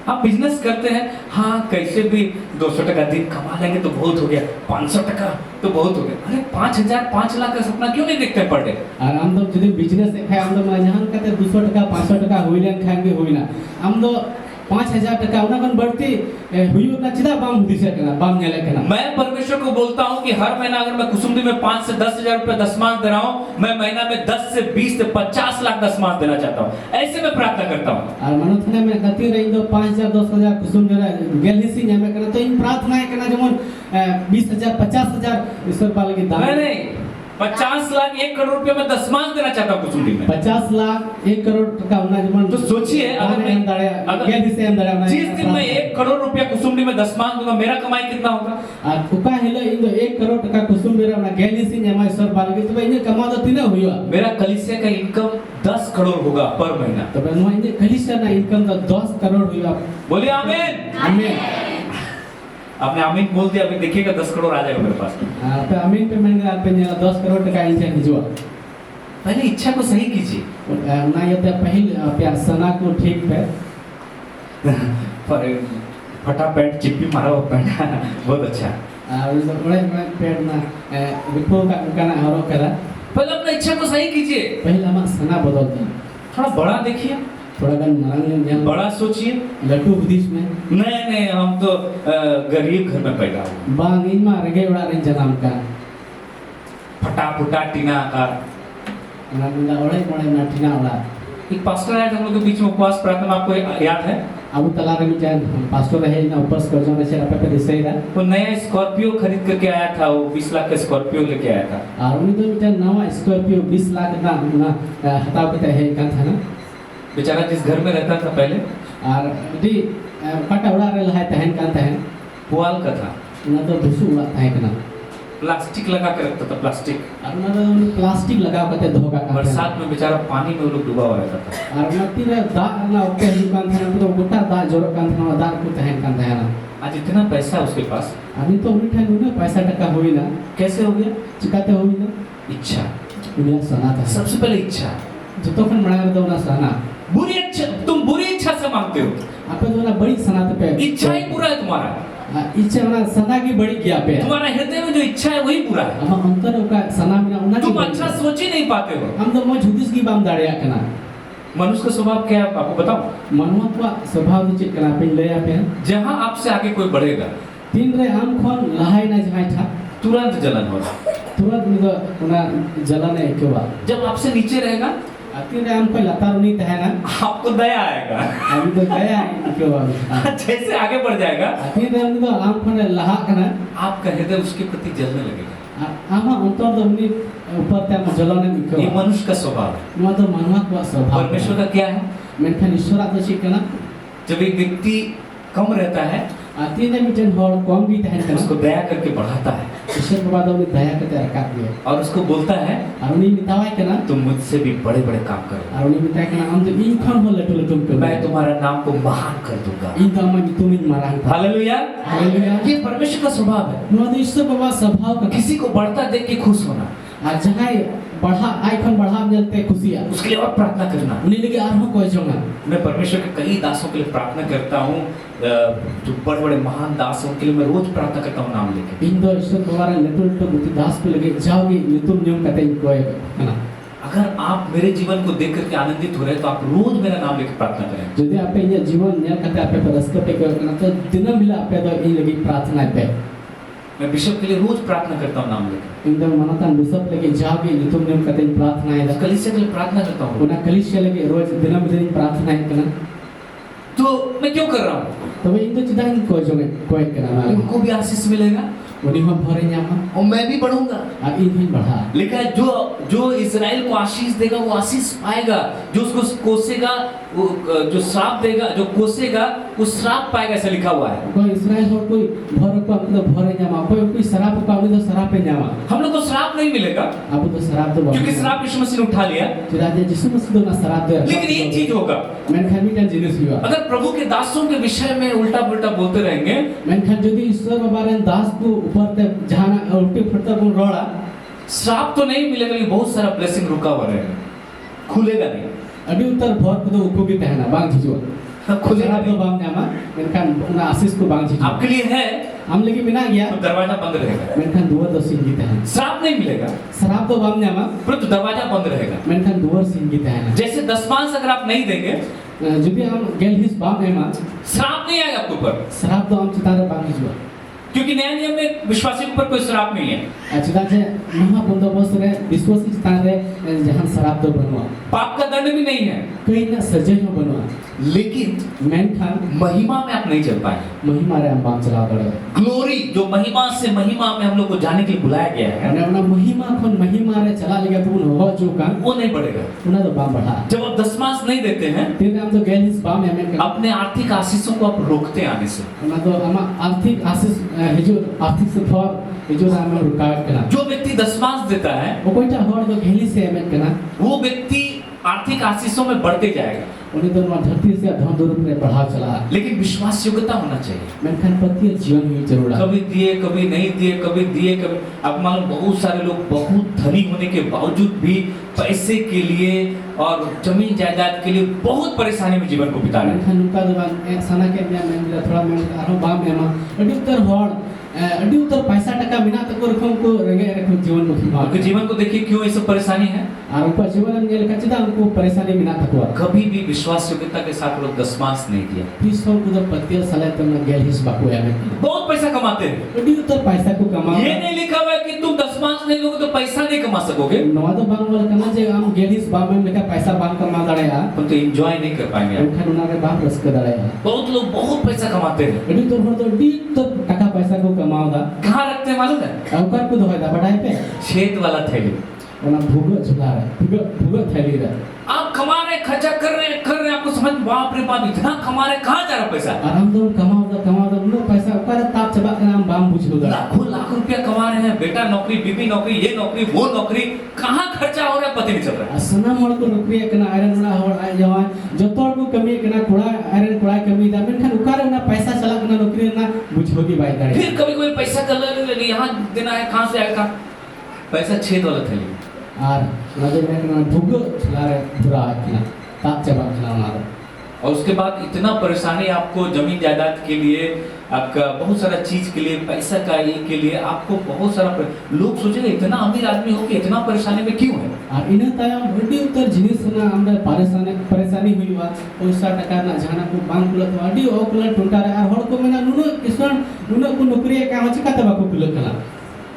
आप बिजनेस करते हैं, हाँ कैसे भी 200 टका दिन कमा लेंगे तो बहुत हो गया, 500 टका तो बहुत हो गया। अरे 5000 5 लाख का सपना क्यों नहीं देखते पड़े? और हम तो जब बिजनेस देखा हम तो जहां कहते 200 टका 500 टका होइले खाएंगे होइना हम तो 5000 टका उना कन बढ़ती हुई उतना चिदा बाम दिसे करना बाम नेले करना। मैं परमेश्वर को बोलता हूँ कि हर महीना अगर मैं कुसुमदी में 5 से 10 हजार रुपए दशमांश दे रहा हूँ, मैं महीना में 10 से 20 से 50 लाख दशमांश देना चाहता हूँ। ऐसे मैं प्रार्थना करता हूँ। और मनोथने में गति रही तो 5000 10000 कुसुम जरा गेलहिसी नेमे करना तो इन प्रार्थना है करना जमन 20000 50000 ईश्वर पाल के दान नहीं 50 लाख 1 करोड़ रुपए में दशमांश देना चाहता हूँ कुसुमदी में। 50 लाख 1 करोड़ टका उना जमन तो सोचिए अगर गेलहिसी हम दड़ा जिस दिन मैं 1 करोड़ रुपया कुसुमडी में दशमांश दूंगा मेरा कमाई कितना होगा? और कुका हेलो इन 1 करोड़ टका कुसुम मेरा उना गेलहिसी नेमा ईश्वर पाल के तो इने कमा तो तीन हुआ मेरा कलीसिया का इनकम 10 करोड़ होगा पर महीना। तो बनवा इने कलिसिया ना इनकम तो 10 करोड़ हुआ। बोलिए आमीन। आमीन। आपने आमीन बोल दिया, अभी देखिएगा 10 करोड़ आ जाएगा मेरे पास। पे आमीन पे मैंने आप पे 10 करोड़ टका इंचे हिजवा पहले इच्छा को सही कीजिए। ना ये तो पहल प्यार सना को ठीक पे पर फटा पैंट चिप्पी मारा हुआ पैंट बहुत अच्छा। बड़े बड़े पेड़ ना विपो का ना हरो करा पहले अपना इच्छा को सही कीजिए। पहले हम सना बदलते थोड़ा बड़ा देखिए, थोड़ा गन मरंग जन बड़ा सोचिए। लट्टू बुदिश में नहीं नहीं, हम तो गरीब घर में पैदा हुए। बांग इन मा रगे उड़ा रहे जनाम का फटा फुटा टीना आकार। ना मिला ओड़े मोड़े ना ठीना उड़ा। एक पास्टर आया था हम लोग के बीच में उपवास प्रार्थना, आपको याद है? अब तला रहे जान पास्टर रहे ना उपवास कर जो में से पे दिसई रहा। वो नया स्कॉर्पियो खरीद करके आया था, वो 20 लाख का स्कॉर्पियो लेके आया था। और उन्हीं तो मिटा नवा स्कॉर्पियो 20 लाख ना हटाव के है का था ना बेचारा जिस घर में रहता था पहले, और दी पटा उड़ा रहे है तहन का तहन पुआल का था, ना तो दुसु उड़ा है ना प्लास्टिक लगा के रखता था, प्लास्टिक। और ना तो प्लास्टिक लगा के धोखा का बरसात में बेचारा पानी में वो लोग डूबा हुआ रहता था। और नती रे दा ना ओके दुकान था तो गोटा दा जोर कान था दा को तहन का था ना। आज इतना पैसा है उसके पास, अभी तो उन्हीं ठान ना पैसा टका होई ना कैसे हो गया? चुकाते होई ना इच्छा। दुनिया सना था सबसे पहले इच्छा। जो तो फन बना दो ना सना बुरी इच्छा, तुम बुरी इच्छा से मांगते हो। आप तो ना बड़ी सना पे इच्छा ही बुरा है तुम्हारा। इच्छा ना सना की बड़ी क्या पे तुम्हारा हृदय में जो इच्छा है वही बुरा है। हम अंतर का सना बिना उन्ना तुम अच्छा सोच ही नहीं पाते हो। हम तो मो झुदिस की बाम दाड़िया कना मनुष्य का स्वभाव क्या है आपको बताओ? मनुआ का स्वभाव चित कना पिन ले आप जहां आपसे आगे कोई बढ़ेगा तीन रे आम खोन लहाई ना जहां था तुरंत जलन होगा। तुरंत में तो उना जलन है क्यों बा जब आपसे नीचे रहेगा तीन रे आम कोई लतार नहीं है ना आपको दया आएगा। अभी तो गया है क्यों बा जैसे आगे बढ़ जाएगा तीन रे तो आम खोन लहा कना आपका हृदय उसके प्रति जलने लगेगा। आमा अंतर तो उन्हीं ऊपर त्या जलन है क्यों ये मनुष्य का स्वभाव है। वो तो मनुआ का स्वभाव परमेश्वर का क्या है? मेनखान ईश्वर तो चिकना जब एक व्यक्ति कम रहता है तीन रे मिटन होड़ कम भी तहन कना उसको दया करके बढ़ाता है ईश्वर के बाद उन्हें दया करते रखा दिए और उसको बोलता है और उन्हीं मितावाई कना तुम मुझसे भी बड़े बड़े काम करो, और उन्हीं मिताई कना हम तो इन खन हो लटू लटू के मैं तुम्हारा नाम को महान कर दूंगा। इन तो हम तुम इन मारा हालेलुया। हालेलुया ये परमेश्वर का स्वभाव है। नो तो ईश्वर बाबा स्वभाव का किसी को बढ़ता देख के खुश होना, आज जहाँ बढ़ा आइकन बढ़ा मिलते खुशियाँ उसके लिए और प्रार्थना करना। उन्हीं लगे आरहो कोई जोंगा मैं परमेश्वर के कई दासों के लिए प्रार्थना करता हूँ, जो बड़े बड़े महान दास हैं उनके लिए मैं रोज प्रार्थना करता हूँ नाम लेके। इन दो ईश्वर बाबा लटू लटू बुद्धि दास को लगे जाओगे नितुम नियम कहते हैं कोई है ना। अगर आप मेरे जीवन को देख करके आनंदित हो रहे हैं तो आप रोज मेरा नाम लेकर प्रार्थना करें। यदि आप ये जीवन न्याय करते आप पे रस्ते पे करना तो दिन मिला आप पे तो इन लगी प्रार्थना पे मैं बिशप के लिए रोज प्रार्थना करता हूँ नाम लेकर। इन दो मनता बिशप लगे जाओगे नितुम नियम कहते हैं प्रार्थना है कलीसिया के लिए प्रार्थना करता हूँ। उन्हें कलिसिया लगे रोज दिन प्रार्थना है करना तो मैं क्यों कर रहा हूँ? तो इन तो चिदा इन कोई जोंगे कोई करना उनको भी आशीष मिलेगा उन्हीं हम भरे जामा और मैं भी बढ़ूंगा। अब इन ही बढ़ा लिखा है जो इजराइल को आशीष देगा वो आशीष पाएगा, जो उसको कोसेगा वो जो श्राप देगा, जो कोसेगा वो श्राप पाएगा, ऐसा लिखा हुआ है। कोई इस्राएल हो कोई भर को अपने तो भरे जामा कोई शराब को अपने तो शराब पे जामा हम लोग को श्राप नहीं मिलेगा अब तो शराब तो क्योंकि श्राप यीशु मसीह ने उठा लिया। चिदा दे जिसु मसीह तो ना शराब दे लेकिन एक चीज होगा, मैंने खान भी जिनिस हुआ अगर प्रभु के दासों के विषय में उल्टा पुल्टा बोलते रहेंगे, मैंने खान यदि ईश्वर बाबा रे दास को ऊपर ते जहां उल्टी फटता को रोड़ा श्राप तो नहीं मिलेगा लेकिन बहुत सारा ब्लेसिंग रुका हुआ रहेगा, खुलेगा नहीं। अभी उतर भर को तो उको भी पहना बांग झिजो खुलेगा तो नहीं। बांग जामा मैंने खान उना आशीष को बांग झिजो आपके लिए है हम लेके बिना गया तो दरवाजा बंद रहेगा, मैंने खान दुवर तो सिंगित है श्राप नहीं मिलेगा शराब तो बांग जामा परंतु दरवाजा बंद रहेगा। मैंने खान दुवर सिंगित है जैसे दशमांश अगर आप नहीं देंगे यदि हम गेल हिस बांग है मा श्राप नहीं आएगा आपके ऊपर, शराब तो हम चितारे बांग झिजो क्योंकि नया नियम में विश्वासी के ऊपर कोई श्राप नहीं है। चिता जे महा बंदोबस्त रे विश्वास की चितारे जहां शराब तो बनवा पाप का दंड भी नहीं है, कहीं ना सजे हो बनवा लेकिन मैंने खान महिमा में आप नहीं चल पाए। महिमा रे हम बांग चला दड़े ग्लोरी जो महिमा से महिमा में हम लोग को जाने के लिए बुलाया गया है અને આપણા મહિમા ખોન મહિમા રે ચલા લગ્યા તો ઉન હો જો કા वो नहीं बढ़ेगा। ઉના તો બામ बढ़ा जब आप दशमांश नहीं देते हैं તે નામ તો ગેલિસ બામ એમે કે अपने आर्थिक आशीषों को आप रोकते हैं आने से। ઉના તો આમાં આર્થિક આશીષ હેજો આર્થિક સફર હેજો નામ रुकावट कना जो व्यक्ति दशमांश देता है वो कोईटा होड़ तो गैलिस से एमे कना वो व्यक्ति आर्थिक आशीषों में बढ़ते जाएगा, उन्हें तो नवा धरती से धन दौलत में बढ़ा चला लेकिन विश्वास योग्यता होना चाहिए। मेनखान पति जीवन हुई जरूर कभी दिए कभी नहीं दिए, कभी दिए कभी, अब मालूम बहुत सारे लोग बहुत धनी होने के बावजूद भी पैसे के लिए और जमीन जायदाद के लिए बहुत परेशानी में जीवन को बिता रहे हैं। मेनखान उनका दुकान सना के मैं थोड़ा मैं आरो बाम एमा अडी उतर हॉल अडी उतर पैसा टका बिना तक रकम को रंगे रखो जीवन को खिमा उनके जीवन को देखिए क्यों ये सब परेशानी है। और उनका जीवन में नेल कचदा उनको परेशानी बिना तक कभी भी विश्वास योग्यता के साथ लोग दशमांश नहीं दिया। फिर सो को पतिया सलाह तमना गेल हिस बाको या में बहुत पैसा कमाते हैं, अडी उतर पैसा को कमा ये नहीं लिखा हुआ है कि तुम दशमांश नहीं लोगे तो पैसा नहीं कमा सकोगे, नवा तो बांग वाला कना जे हम गेल हिस बा में लेका पैसा बांग कमा दड़या तुम तो एंजॉय नहीं कर पाएंगे। मेनखान उनारे बांग रस के दड़या बहुत लोग बहुत पैसा कमाते हैं, अडी तो अडी तो टका पैसा को कमाओदा कहाँ रखते हैं मालूम है? औकार को दोहदा बटाई पे छेद वाला थैली। ओना भूगो झुला रहा भूगो थैली रहा आप कमा रहे, खर्चा कर रहे, आपको समझ बाप रे बाप इतना कमा रहे, कहाँ जा रहा पैसा? आराम तो कमाओदा उन पैसा ओकर ताप चबा के नाम बाम बुझलो दा लाखों लाख रुपया कमा रहे हैं, बेटा नौकरी, बीबी नौकरी, ये नौकरी, वो नौकरी, कहाँ खर्चा हो रहा है पता नहीं चल रहा है। असना मोड़ को नौकरी कना आयरन ना हो आय जवान जतोर को कमी कना कुड़ा आयरन कुड़ा कमी दा मेनखान उकार ना पैसा चला कना नौकरी ना बुझोगी बाई दाड़े फिर कभी कोई पैसा कर ले, यहाँ देना है, कहाँ से आएगा पैसा? छेद वाला थैली। और नजर में कना भूगो झुला रे पूरा किना ताप चबा खना ना और उसके बाद इतना परेशानी आपको जमीन जायदाद के लिए, आपका बहुत सारा चीज के लिए, पैसा का ये के लिए आपको बहुत सारा लोग सोचेंगे इतना अमीर आदमी हो के इतना परेशानी में क्यों है? और इना तायम अडी उतर जिनिस ना हमरा परेशानी हुई बा पैसा टका ना जाना को बांग कुलत अडी ओकला टोटा रे और हड़ को मेना नुनो किसान नुनो को नौकरी का हो चिका तबा को कुलत कला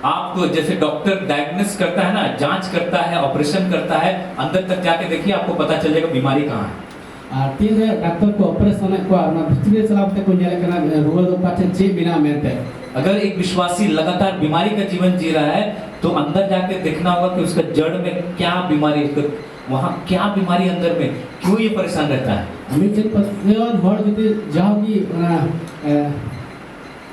आपको जैसे डॉक्टर डायग्नोस करता है ना, जांच करता है, ऑपरेशन करता है, अंदर तक जाके देखिए आपको पता चल जाएगा बीमारी कहाँ है। और तीन डॉक्टर को ऑपरेशन को ना भितरी चलावते को नेले कना रोग दो पाछे जे बिना मेनते अगर एक विश्वासी लगातार बीमारी का जीवन जी रहा है तो अंदर जाके देखना होगा कि उसका जड़ में क्या बीमारी, वहाँ क्या बीमारी अंदर में, क्यों ये परेशान रहता है। हमें जन पत्नियां हर जति जाओगी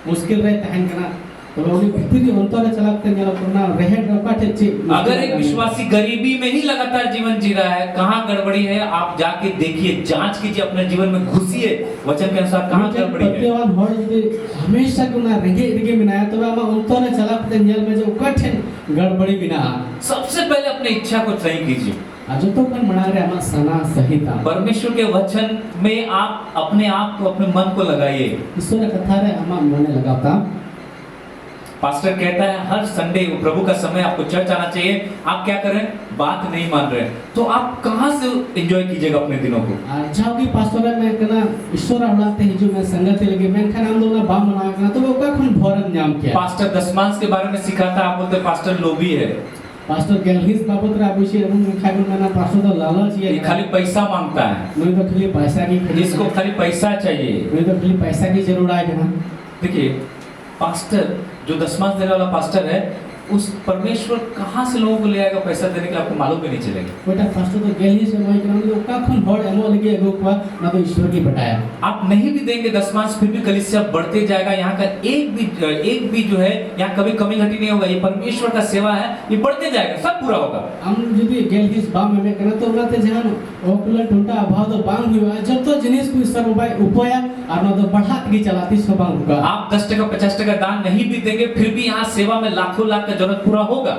मुश्किल रहे तहन कना तो उन्हें भितरी अंतर चलाते नेला करना रहे डकाटे चे अगर एक विश्वासी गरीबी में ही लगातार जीवन जी रहा है, कहाँ गड़बड़ी है आप जाके देखिए, जांच कीजिए, अपने जीवन में घुसिए, वचन के अनुसार कहाँ गड़बड़ी है। पत्नियां हर जति हमेशा को ना रगे बिना तो आमा अंतर चलाते नेल में जो कठिन गड़बड़ी बिना सबसे पहले अपनी इच्छा को सही कीजिए। जो तो कन बना रहे हमारा सना सही था परमेश्वर के वचन में आप अपने आप को, अपने मन को लगाइए। ईश्वर कथा रे हमारा मन लगाता पास्टर कहता है हर संडे प्रभु का समय आपको चर्च आना चाहिए, आप क्या करें, बात नहीं मान रहे तो आप कहां से एंजॉय कीजिएगा अपने दिनों को? जाओगी पास्टर में कना ईश्वर हलाते हिजु में संगति लगे मैं खाना हम दोना बाम बना कना तो ओका खुन भरन नाम किया। पास्टर दशमांश के बारे में सिखाता, आप बोलते पास्टर लोभी है, पास्टर गेलहिस बाबत रा विषय हम खाइ में ना पास्टर तो लालच ये खाली पैसा मांगता है, मैं तो खाली पैसा की इसको खाली पैसा चाहिए, मैं तो खाली पैसा की जरूरत है कना। देखिए पास्टर जो दशमांश देने वाला पास्टर है उस परमेश्वर कहाँ से लोगों को ले आएगा पैसा देने के लिए आपको मालूम भी नहीं चलेगा। बेटा पास्टर तो गेलहिस में वही कना ओका खुन हड़ एमो लगे एगो को ना तो ईश्वर की बताया आप नहीं भी देंगे दशमांश फिर भी कलीसिया बढ़ते जाएगा, यहाँ का एक भी जो है यहाँ कभी कमी घटी नहीं होगा, ये परमेश्वर का सेवा है, ये बढ़ते जाएगा, सब पूरा होगा। हम यदि गेलहिस बाम में कना तो उनाते जहान ओकला टोटा अभाव तो बांग हुआ जब तो जिनिस को सब उपाय उपाया और ना तो बढ़ात की चलाती सो बांग होगा। आप 10 टका 50 टका दान नहीं भी देंगे फिर भी यहाँ सेवा में लाखों लाख का जरूरत पूरा होगा।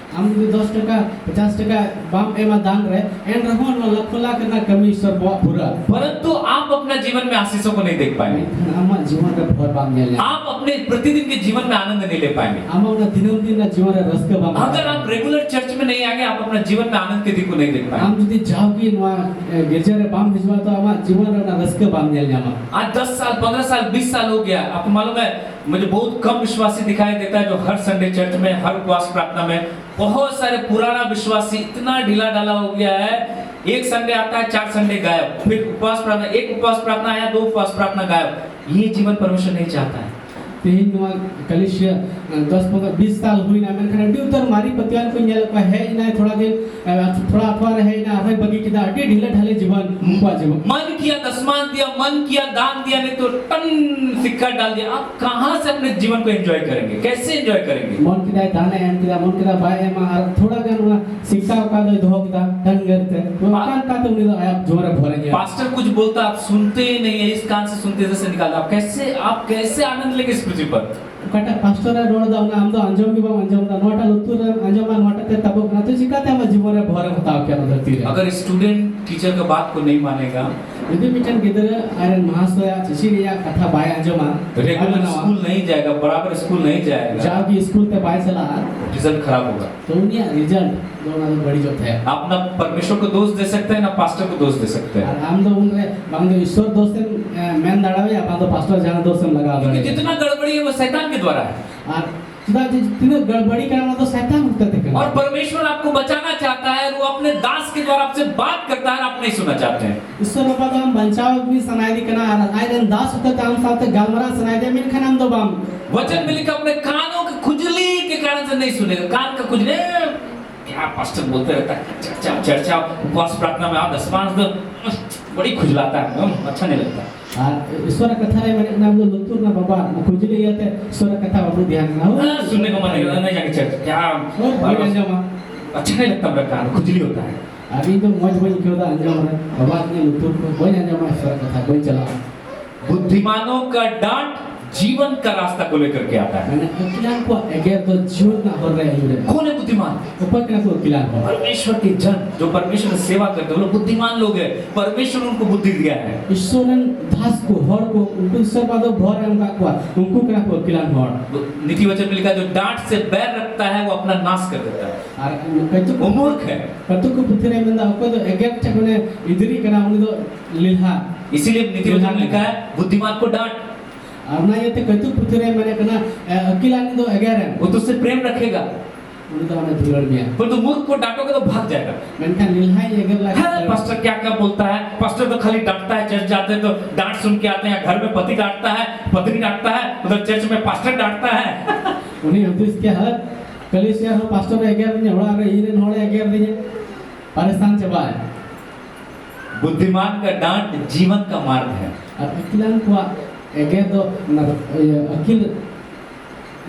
हम 10 टका 50 टका बाम एमा दान रहे एन रहन न लाखों लाख ना कमी सर पूरा, परंतु आप अपना जीवन में आशीषों को नहीं देख पाएंगे, हम जीवन का भर बाम ले आप अपने प्रतिदिन के जीवन में आनंद नहीं ले पाएंगे। हम ना दिनों दिन ना जीवन रस के बाम अगर आप रेगुलर चर्च में नहीं आएंगे आप अपना जीवन में आनंद के दिन को नहीं देख पाएंगे। हम यदि जाओगी ना गिरजा रे बाम भिजवा तो हम जीवन ना रस के बाम ले हम आज 10 साल 15 साल 20 साल हो गया, आपको मालूम है मुझे बहुत कम विश्वासी दिखाई देता है जो हर संडे चर्च में, हर उपवास प्रार्थना में, बहुत सारे पुराना विश्वासी इतना ढीला ढाला हो गया है, एक संडे आता है 4 संडे गायब, फिर उपवास प्रार्थना, एक उपवास प्रार्थना आया 2 उपवास प्रार्थना गायब। ये जीवन परमेश्वर नहीं चाहता है। तीन नुआ कलिशिया 10 15 20 साल हुई ना मैंने खड़ा उतर मारी पतियान को नेल का है ना थोड़ा दिन थोड़ा अथवा रहे ना हर बगी की दाटी ढीले ढाले जीवन मुका जीवन मन किया दशमांश दिया, मन किया दान दिया, नहीं तो टन सिक्का डाल दिया, आप कहां से अपने जीवन को एंजॉय करेंगे, कैसे एंजॉय करेंगे? मन की दाए दाने एम की मन की दा बाय एम थोड़ा गन सिक्का का दो धोकता टन करते वो कान का तो उन्हें आप जोर भरेंगे पास्टर कुछ बोलता आप सुनते ही नहीं है, इस कान से सुनते जैसे निकालता। आप कैसे आनंद लेंगे इस पृथ्वी पर? कटा पास्टर रोड दा ना हम तो अंजम की बात अंजम दा नोटा लुतुर अंजम नोटा ते तब ना तो सिखाते हम जीवन में भरे बताओ क्या नजर है। अगर स्टूडेंट टीचर का बात को नहीं मानेगा, यदि मिटन गिदर आयरन महाशय चिसिरिया कथा बाय अंजम रेगुलर स्कूल नहीं जाएगा, बराबर स्कूल नहीं जाएगा, जब की स्कूल ते बाय चला रिजल्ट खराब होगा। तो उन्हें रिजल्ट जो ना बड़ी जो है आप ना परमेश्वर को दोष दे सकते हैं ना पास्टर को दोष दे सकते हैं। और हम तो उनरे बांग ईश्वर दोष से मैन दाड़ावे या बांग तो पास्टर जान दोष से लगा दो। क्योंकि जितना गड़बड़ी है वो शैतान के द्वारा है। और जितना गड़बड़ी करना तो शैतान होता है। और परमेश्वर आपको बचाना चाहता है, वो अपने दास के द्वारा आपसे बात करता है, आप नहीं सुनना चाहते हैं। ईश्वर बाबा तो हम बचाव भी सुनाई दी करना आयरन दास होता है, हम साथ गालमरा सुनाई दे मिल खाना हम तो बाम वचन में लिखा अपने कानों की खुजली के कारण से नहीं सुनेगा। कान का खुजली क्या पास्टर बोलते रहता है, चर्चा उपवास प्रार्थना में आप 10-5 बड़ी खुजलाता है, अच्छा नहीं लगता। और ईश्वर कथा रे मैंने नाम लुतुर ना बाबा खुजली आते ईश्वर कथा बाबू ध्यान ना सुनने को मन नहीं जाके चर्च क्या अच्छा नहीं लगता, मेरा कान खुजली होता है। अभी तो मौज बन क्यों था अंजम रे बाबा ने लुतुर को कोई अंजम ईश्वर कथा कोई चला। बुद्धिमानों का डांट जीवन का रास्ता को लेकर के आता है। मैंने अकेला को अगर तो जीवन ना हो रहे हैं। कौन है बुद्धिमान? ऊपर के को अकेला को परमेश्वर के जन जो परमेश्वर की सेवा करते हैं वो लोग बुद्धिमान लोग हैं। परमेश्वर उनको बुद्धि दिया है। ईश्वर ने दास को हर को उनको ईश्वर बादो भर है उनका को उनको क्या को अकेला हर नीति वचन में लिखा जो डांट से बैर रखता है वो अपना नाश कर देता है। और कतो वो मूर्ख है। कतो को पुथरे में ना को तो अगर ठगने इधरी करना उन्हें तो लीला। इसीलिए नीति वचन में लिखा है बुद्धिमान को डांट। और ना ये तो कतो पुथरे मैंने करना अकेला नहीं तो अगर है वो तुझसे प्रेम रखेगा। उन्हें तो हमें धुलड़ गया। पर तुम मूर्ख को डांटोगे तो भाग जाएगा। मैंने कहा लीला ये अगर लगा पास्टर क्या क्या बोलता है, पास्टर तो खाली डांटता है, चर्च जाते हैं तो डांट सुन के आते हैं, घर में पति डांटता है, पत्नी डांटता है, उधर चर्च में पास्टर डांटता है। उन्हें हम तो इसके हर कलीसिया हो पास्टर में अगर नहीं होड़ा रहे इन्हें होड़े अगर नहीं परेशान चबा है। बुद्धिमान का डांट जीवन का मार्ग है। और अकेला को अगर तो अकेल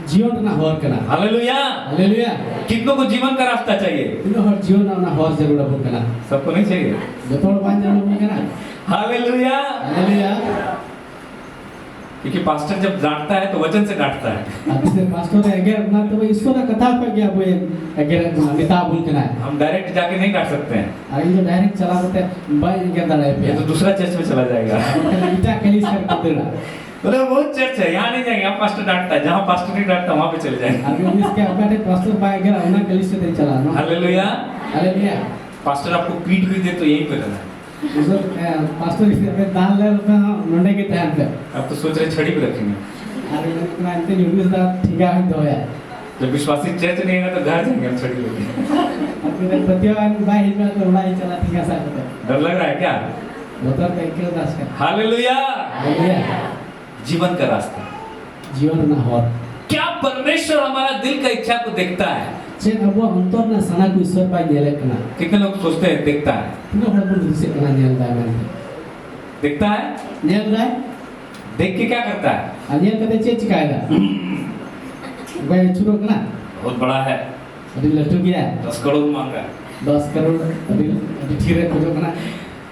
जीवन ना होर करना। Hallelujah hallelujah. कितनों को जीवन का रास्ता चाहिए? इन्हें हर जीवन ना होर जरूर अब करना। सबको नहीं चाहिए। जो थोड़ा पांच जन लोग करना। Hallelujah hallelujah. क्योंकि पास्टर जब डांटता है तो वचन से डांटता है। अब इसे पास्टर है अगर ना तो ईश्वर का कथा पर गया वो अगर किताब उन करना है। हम डायरेक्ट जाके नहीं डांट सकते हैं। अरे जो डायरेक्ट चला देते हैं बाई के दाड़े पे ये तो दूसरा चर्च में चला जाएगा। इटा कलीसिया कर देना। बोले वो चर्च है, यहाँ नहीं जाएंगे, यहाँ पास्टर डांटता है, जहाँ पास्टर नहीं डांटता वहाँ पे चले जाएंगे। अभी इसके अपने पास्टर बाय अगर उन्हें कलीसिया नहीं चला ना। हालेलुया। हालेलुया। पास्टर आपको पीट भी दे तो यहीं पे रहना है। पास्टर इसे दान ले रखा नंडे के टाइम पे। अब तो सोच रहे छड़ी भी रखेंगे। अरे मैं इतने न्यूज़ दा ठीक है तो है। जब विश्वासी चर्च नहीं है तो घर जाएंगे हम छड़ी लेके। अपने प्रतिवान बाय हिजमा तो उड़ाई चला ठीक है साहब। डर लग रहा है क्या? बोतल का एक दास का। हालेलुया। हालेलुया। जीवन का रास्ता। जीवन ना हो। क्या परमेश्वर हमारा दिल का इच्छा को देखता है? चेन अब वो अंतर ना सना को ईश्वर बाय नेले करना। कितने लोग सोचते हैं देखता है? कितने हर बंद से करना नेल दाय मैंने। देखता है? नेल दाय? देख के क्या करता है? अन्य कदे चेच कायदा। भाई चुरो करना। बहुत बड़ा है। अभी लट्टू गया। 10 करोड़ मांगा। 10 करोड़ अभी ठीक है कुछ करना।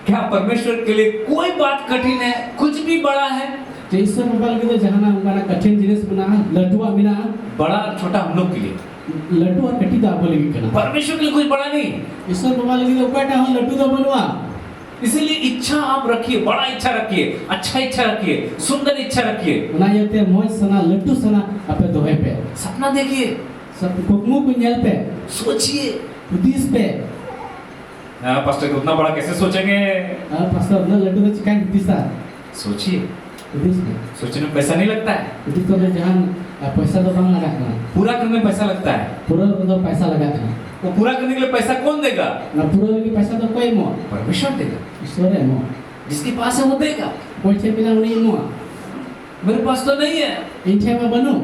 क्या परमेश्वर के लिए कोई बात कठिन है? कुछ भी बड़ा है? ईश्वर मोबाइल के तो जहाना हमारा कठिन जिनिस बना लड्डुआ बिना बड़ा छोटा हम लोग के लिए लड्डू और कटी तो बोले भी करना। परमेश्वर के लिए कुछ बड़ा नहीं। ईश्वर मोबाइल के तो कोटा हम लड्डू तो बनवा। इसीलिए इच्छा आप रखिए, बड़ा इच्छा रखिए, अच्छा इच्छा रखिए, सुंदर इच्छा रखिए। ना ये ते मौज सना लड्डू सना अपने दोहे पे सपना देखिए, सब कुकमू कुंजल पे सोचिए, उदिस पे। पास्टर उतना बड़ा कैसे सोचेंगे? पास्टर ना लड्डू तो चिकन दिसा। सोचिए, उदिस में सोचने में पैसा नहीं लगता है। उदिस तो जहां पैसा तो कम लगा करना। पूरा करने में पैसा लगता है। पूरा तो पैसा लगा करना। वो पूरा करने के लिए पैसा कौन देगा? ना पूरा के पैसा तो कोई मो परमेश्वर देगा। ईश्वर है मो जिसके पास है वो देगा। कोई छे बिना उन्हीं मो मेरे पास तो नहीं है। इंठे में बनो।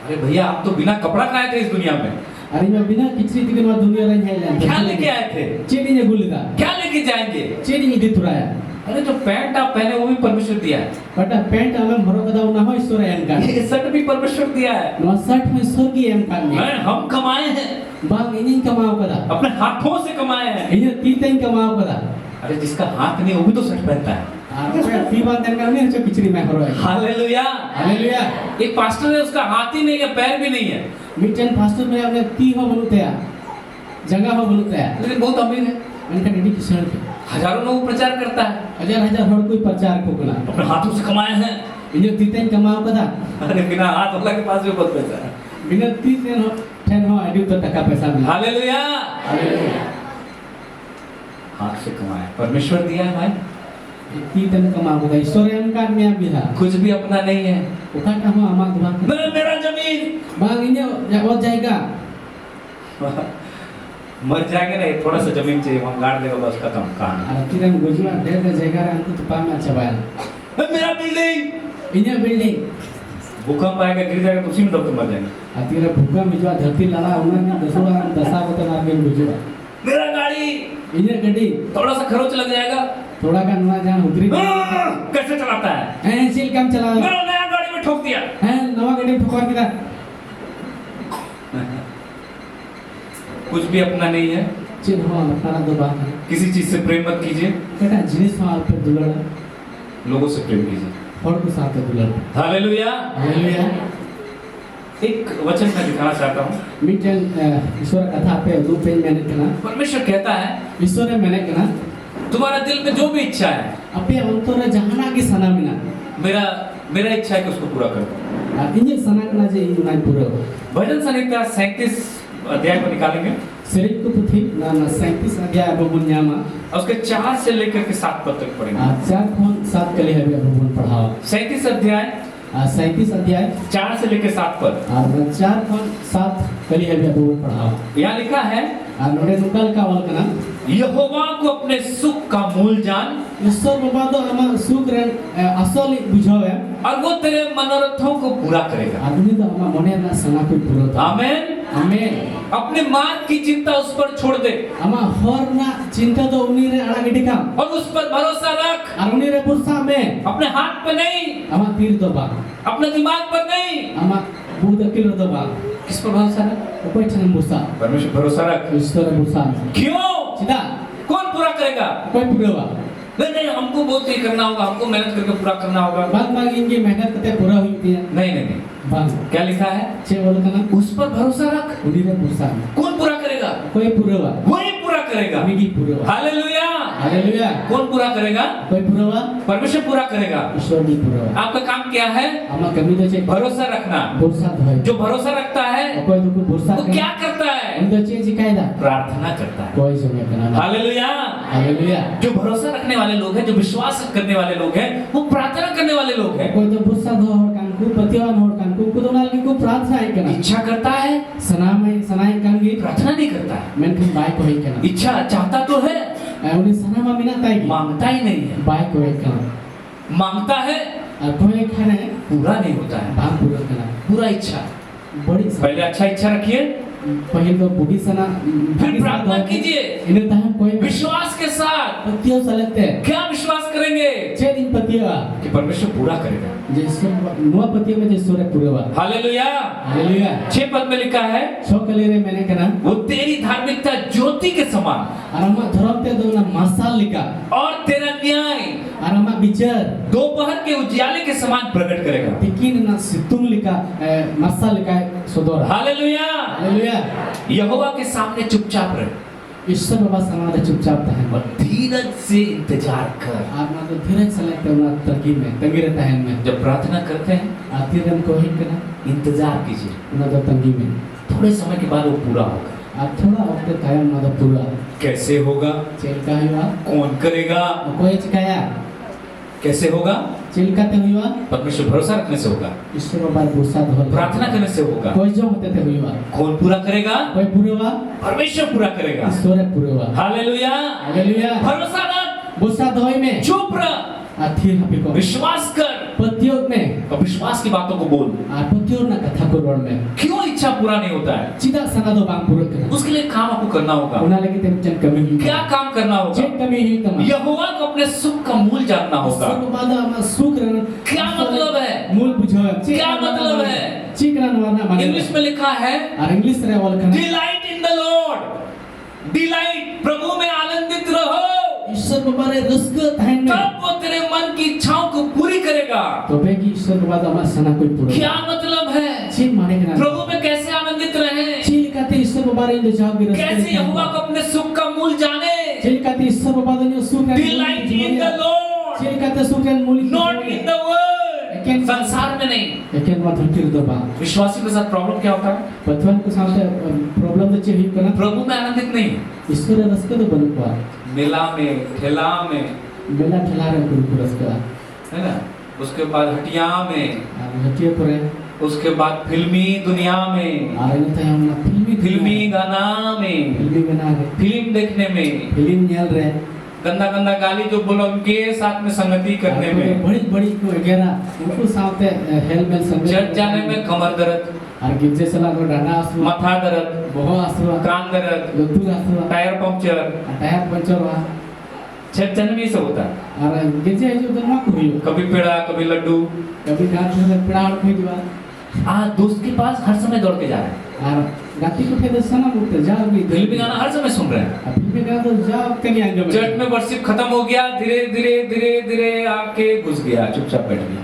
अरे भैया आप तो बिना कपड़ा खाए थे इस दुनिया में। अरे मैं बिना किचरी तिकन दुनिया रह जाए क्या लेके आए थे? चेड़ी ने गुलिदा क्या लेके जाएंगे? चेड़ी ने दितुराया अरे जो पैंट आप पहने वो भी परमेश्वर दिया है, बट पेंट हमें हरो कदा ना हो ईश्वर एम का ये शर्ट भी परमेश्वर दिया है। नो शर्ट में ईश्वर की एम का नहीं अरे हम कमाए हैं, बांग इनिंग कमाओ कदा अपने हाथों से कमाए हैं। इन्हें तीतें कमाओ कदा अरे जिसका हाथ नहीं वो भी तो शर्ट पहनता है। आपका तीबान देन का नहीं जो किचरी में हरो है हालेलुया। हालेलुया एक पास्टर है, उसका हाथ ही नहीं है, पैर भी नहीं है, मिटन फास्टर में आपने ती हो बनते हैं जगह हो बनते हैं लेकिन बहुत अमीर है, इनका डेडिकेशन के हजारों लोग प्रचार करता है, हजार हजार हर कोई प्रचार को कला अपने हाथों से कमाए हैं। इन्हें तीतें कमाओ कदा अरे बिना हाथ वाला के पास भी बहुत पैसा है। बिना तीतें हो ठन हो आदि तो टका पैसा मिला हालेलुया। हालेलुया हाथ से कमाए, परमेश्वर दिया है भाई। तीतें कमाओ कदा ईश्वर एम का में भी है कुछ भी अपना नहीं है। उठा का हो आमा दुआ मेरा जमीन बांग इन्हें और जाएगा मर जाएंगे ना, थोड़ा सा जमीन चाहिए, वहाँ गाड़ देगा, बस खत्म कहानी। और तीरन गुजरा ढेर जगह रे अंत तो पाम अच्छा बाल मेरा बिल्डिंग, इन्हें बिल्डिंग भूकंप आएगा, गिर जाएगा तो उसी में दबके मर जाएंगे। अतीरा भूकंप में जो धरती लाला उन्हें दसों दशा बता ना के गुजरा मेरा गाड़ी, इन्हें गड्डी थोड़ा सा खरोच लग जाएगा, थोड़ा का नवा जहां उतरी कैसे चलाता है? हैं सील काम चला मेरा नया गाड़ी में ठोक दिया। हैं नवा गड्डी ठोकर किदा कुछ भी अपना नहीं है। चिन हो अपना दो बात है किसी चीज से प्रेम मत कीजिए, केटा जिनिस हो आप दुलड़ लोगों से प्रेम कीजिए। और को साथ दुलड़ हालेलुया। हालेलुया एक वचन मैं दिखाना चाहता हूँ। मिटन ईश्वर कथा पे दो पेज मैंने कना परमेश्वर कहता है, ईश्वर ने मैंने कना तुम्हारा दिल में जो भी इच्छा है, अपे अंतर जहाना की सना मिना मेरा इच्छा है कि उसको पूरा करो। इन्हें सना कना जे इन नाइ पूरा भजन संहिता 37 अध्याय को निकालेंगे शरीर को पुथी ना 37 अध्याय अब बुन्यामा और उसके 4 से लेकर के 7 पद तक पढ़ेंगे। 4 खोन 7 कली है अब पढ़ाओ 37 अध्याय 37 अध्याय 4 से लेकर 7 पद। और 4 खोन 7 कली है अब पढ़ाओ यहाँ लिखा है, नोडे नुकल का वलकना यहोवा को अपने सुख का मूल जान ईश्वर बाबा तो हम सुख रे असल बुझावे और वो तेरे मनोरथों को पूरा करेगा। आदमी तो हम मने ना सना को पूरा था आमेन। आमेन अपने मार्ग की चिंता उस पर छोड़ दे हम हर ना चिंता तो उन्हीं रे आड़ा गिटी काम और उस पर भरोसा रख। और उन्हीं रे पुरसा में अपने हाथ पे नहीं, हम तीर तो बा अपने दिमाग पर नहीं। हम बुद किलो तो बा किस पर भरोसा रख? कोई छन मुसा परमेश्वर भरोसा रख। ईश्वर मुसा क्यों? सीधा कौन पूरा करेगा? कोई पूरा नहीं, हमको बहुत ही करना होगा, हमको मेहनत करके पूरा करना होगा। बाग इनकी मेहनत करते पूरा हुई है नहीं, बाग क्या लिखा है? छे बोल कना उस पर भरोसा रख। उन्हीं रे पुरसा कौन पूरा करेगा? कोई पूरा वही पूरा करेगा। उन्हीं पूरा हालेलुया। हालेलुया कौन पूरा करेगा? कोई पूरा परमेश्वर पूरा करेगा। ईश्वर की पूरा आपका काम क्या है? हम कमी तो छे भरोसा रखना। भरोसा धोए जो भरोसा रखता है कोई तो भरोसा वो क्या करता है? उन तो चीज कायदा प्रार्थना करता है। कोई समय करना हालेलुया। हालेलुया जो भरोसा रखने वाले लोग हैं, जो विश्वास करने वाले लोग हैं, वो प्रार्थना करने वाले लोग हैं। कोई तो भरोसा धो और कान को पतिवान और कान को तो नाल को प्रार्थना है करना इच्छा करता है, सनाई कांगी प्रार्थना नहीं करता है। मैं तुम बाय को ही करना इच्छा चाहता तो है, उन्हें सना में मिना ताई मांगता ही नहीं है। बाय को ही करना मांगता है, और कोई खाने पूरा नहीं होता है। बात पूरा करना पूरा इच्छा, बड़ी पहले अच्छा इच्छा रखिए, पहले तो बुढ़ी सना फिर प्रार्थना कीजिए इन्हें ताहम कोई विश्वास के साथ। पतियों सलगते क्या विश्वास करेंगे? 6 दिन पतियों कि परमेश्वर पूरा करेगा। जैसे नौ पतियों में जैसे सूर्य पूरा हुआ हालेलुया। हालेलुया 6 पद में लिखा है, छो कले रे मैंने कहना वो तेरी धार्मिकता ज्योति के समान आरामा धरमते दो ना मसाल लिखा और तेरा न्याय आरामा बिचार दोपहर के उजियाले के समान प्रकट करेगा। तिकिन ना सितुंग लिखा मसाल लिखा सोदोर हालेलुया। हालेलुया यहोवा के सामने चुपचाप रहे ईश्वर बाबा समाधि चुपचाप था और धीरज से इंतजार कर। आप ना तो धीरज से लगते हो ना तरकीब में तंगी रहता है इनमें जब प्रार्थना करते हैं आती रम को ही करना इंतजार कीजिए, ना तो तंगी में थोड़े समय के बाद वो पूरा होगा। आप थोड़ा वक्त कायम ना तो पूरा कैसे होगा? चेल का हुआ कौन करेगा? कोई चिकाया कैसे होगा? चेल का ते हुआ परमेश्वर भरोसा रखने से होगा, ईश्वर बाबा भरोसा धो प्रार्थना करने से होगा। कोई जो होते थे हुआ कौन पूरा करेगा? कोई पूरा हुआ परमेश्वर पूरा करेगा। ईश्वर पूरा हुआ हालेलुया। हालेलुया भरोसा रख, भरोसा धोई में चुप रह, आथिर हपी को विश्वास कर पतियों में और विश्वास की बातों को बोल। पतियों ना कथा को रोड में क्यों इच्छा पूरा नहीं होता है? चिदा सना दो बांग पूरा करना उसके लिए काम आपको करना होगा? उना लगी ते चन कमी ही क्या काम करना होगा? चेक कमी ही तमा यहोवा को अपने सुख का मूल जानना होगा। सब बाद हम सुख रन क्या मतलब है? मूल बुझो क्या मतलब है? चेक रन वाला माने इंग्लिश में लिखा है और इंग्लिश रे वाला कना delight in the Lord, delight, प्रभु में आनंदित रहो, ईश्वर बाबा रे रस्क थाइन में तब वो तेरे मन की इच्छाओं को पूरी करेगा। तो बे की ईश्वर बाबा हमारा सना कोई पूरा क्या मतलब है? चेक माने के ना प्रभु में कैसे आनंदित रहे? चेक कहते ईश्वर बाबा रे जो की रस्क कैसे यहोवा को अपने सुख का मूल जाने? चेक कहते ईश्वर बाबा जो सुख है डिलाइट इन द लॉर्ड, चेक कहते सुख है मूल नॉट इन द वर्ल्ड, संसार में नहीं। लेकिन बात होती तो बा विश्वासी के साथ प्रॉब्लम क्या होता है? पतवन को सामने प्रॉब्लम तो चाहिए करना प्रभु में आनंदित नहीं, ईश्वर रस्क तो बन पा मेला में, ठेला में, बेला ठला रे गुरु रस्क है ना, उसके बाद हटिया में, हटिए परे उसके बाद फिल्मी दुनिया में, आ रहे थे हम फिल्मी गाना में, फिल्मी बना रहे फिल्म देखने में, फिल्म नियल रहे गंदा गंदा गाली जो बोलो उनके साथ में संगति करने में, बड़ी बड़ी को वगैरह उनको साथ हेल्प में संग चर्च जाने में कमर दर्द, और गिरजे चला को डांडा आसु माथा दर्द, बहुत आसु कान दर्द, लुतु आसु टायर पंक्चर, टायर पंचर हुआ चर्च जाने में ये सब होता है। और गिरजे जो तो ना कोई कभी पेड़ा, कभी लड्डू। कभी गांठ में पड़ा और कोई दिवा दोस्त के पास हर समय दौड़ के जा रहे हैं, और गाती को ठेदे सना मुक्त जाओ भी फिल्मी गाना हर समय सुन रहे हैं। फिल्मी गाना तो जाओ कहीं आगे चर्च में वर्शिप खत्म हो गया, धीरे धीरे धीरे धीरे आके घुस गया, चुपचाप बैठ गया।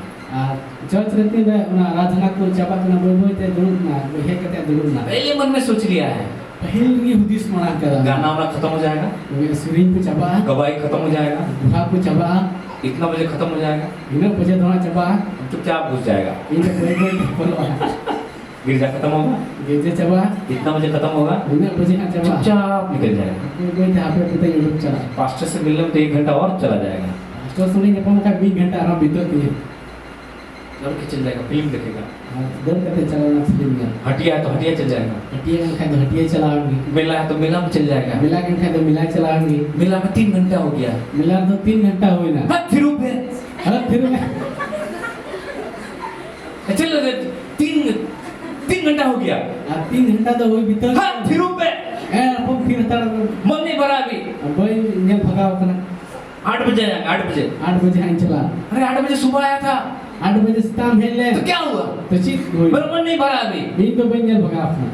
चर्च रहती है ना आराधना को चापा करना बोल ते दुरुन ना हे कहते दुरुन ना पहले मन में सोच लिया है पहले की हुदिस मना कर गाना वाला खत्म हो जाएगा, सुरीन को चापा गवाही खत्म हो जाएगा, गुहा को चापा इतना बजे खत्म हो जाएगा, इन्हें बजे दोना चापा चुपचाप घुस जाएगा, इन्हें कोई बोलो गिरजा खत्म होगा, गिरजे चापा इतना बजे खत्म होगा, इन्हें बजे हाँ चापा चुपचाप निकल जाएगा। कोई था पे पता यूट्यूब चला पास्टर से मिलने में तो 1 घंटा और चला जाएगा, तो सुनी जब हम का 20 घंटा आराम बीतती है दौड़ के चल जाएगा, फिल्म देखेगा, दौड़ करते चलाना फिल्म में हटिया है तो हटिया चल जाएगा, हटिया में खाए तो हटिया चलाएंगे मेला है तो मेला में चल जाएगा, मिला के खाए तो मिला चलाएंगे मेला में 3 घंटा हो गया, मिला तो 3 घंटा हुई ना फिर रुपए फिर मैं चल 3 घंटा हो गया, 3 घंटा तो हुई बीतल फिर रुपए अब फिर तड़ मन नहीं भरा अभी, भाई ने भगाओ अपना 8 बजे आएगा, 8 बजे 8 बजे आई चला अरे 8 बजे सुबह आया था, 8 बजे से काम है ले तो क्या हुआ? तो चीज हुई मेरा मन नहीं भरा अभी, भी तो बन गया भगा अपना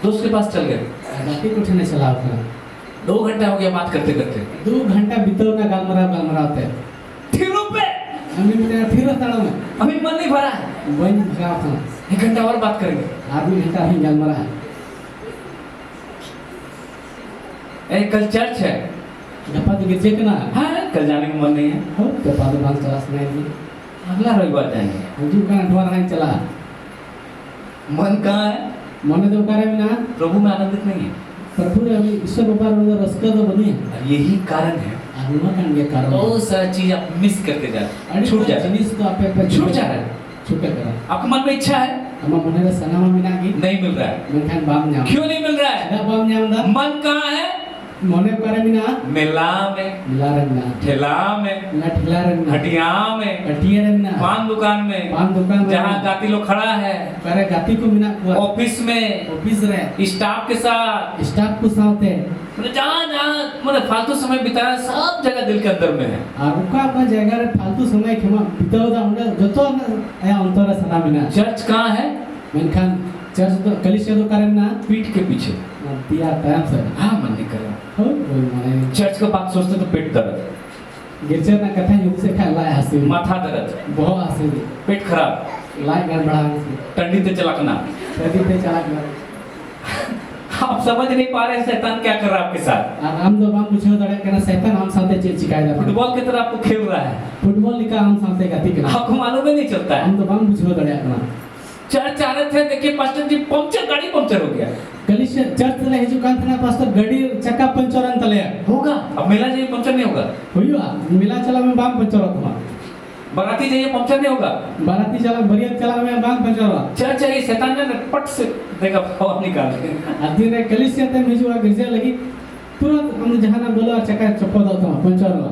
दोस्त के पास चल गए, राती को ठने चला अपना 2 घंटा हो गया बात करते करते, 2 घंटा बीतो ना गालमरा होते फिर रुपए अभी मेरा फिर तड़ा में अभी मन नहीं भरा है, बन भगा अपना 1 घंटा और बात करेंगे, आदमी घंटा ही गालमरा है कल चर्च है, गप्पा तो गिरजे के ना हाँ कल जाने का मन नहीं है, हो गप्पा तो बात चला सुनाएंगे अगला रविवार जाएंगे, हजू का अठवार है चला मन कहाँ है? मने तो करे में ना प्रभु में आनंदित नहीं है, प्रभु रे अभी ईश्वर बाबा रे रस्का तो बनी है और यही कारण है अनुमा kan के कारण बहुत सारा चीज आप मिस करके जा रहे हैं, छूट जा रहे हैं, जिनिस तो आपे पे छूट जा रहा है, छूटे करा आपके मन में इच्छा है हम मने रे सनामा मिना की नहीं मिल रहा है, मन खान बाम न्याम क्यों नहीं मिल रहा है? दा बाम न्याम दा मन कहाँ है? मने करे मिना मेला में, मिला रे मिना ठेला में, ना ठिला रे मिना हटिया में, कटिया रे मिना पान दुकान में, पान दुकान में जहाँ गाती लोग खड़ा है, करे गाती को मिना को ऑफिस में, ऑफिस रे स्टाफ के साथ, स्टाफ को साथे मतलब जहाँ जहाँ मतलब फालतू समय बिताया सब जगह दिल के अंदर में है, और उका अपना जगह रे फालतू समय खेमा बिताओ दा उंडे जतो आया अंतर सना मिना चर्च कहाँ है? मन खान चर्च तो कलिसिया तो करे मिना पीठ के पीछे, दिया टाइम से हाँ मन नहीं कर रहा, हो कोई माने चर्च का बात सोचते तो पेट दर्द, गिरजे ना कथा युग से खा लाए हंसी माथा दर्द, बहुत हंसी पेट खराब, लाए गड़बड़ा हंसी टंडी ते चलकना, कभी पे चला गया आप समझ नहीं पा रहे शैतान क्या कर रहा है आपके साथ, और हम तो हम पूछो दड़े कहना शैतान हम साथे चीज चिकाय दा फुटबॉल की तरह आपको खेल रहा है, फुटबॉल लिखा हम साथे गति के आपको मालूम ही नहीं चलता है। हम तो हम पूछो दड़े अपना चर्च आ रहे थे, देखिए पास्टर जी पंक्चर, गाड़ी पंक्चर हो गया, कलिसिया चर्च ले हिजु कान थना पास्टर गाड़ी चक्का पंचर अन तले होगा, अब मेला जाइए पंक्चर नहीं होगा, होइवा मिला चला में बाम पंचर होता बाराती जाइए पंक्चर नहीं होगा, बाराती चला बरियत चला में बाम पंचर हुआ चर्च आइए शैतान ने पट से देगा हवा निकाल के, आदि ने कलिसिया ते हिजु गिरजे लगी तुरंत हम जहां ना बोला चक्का चप्पो दाता पंचर हुआ।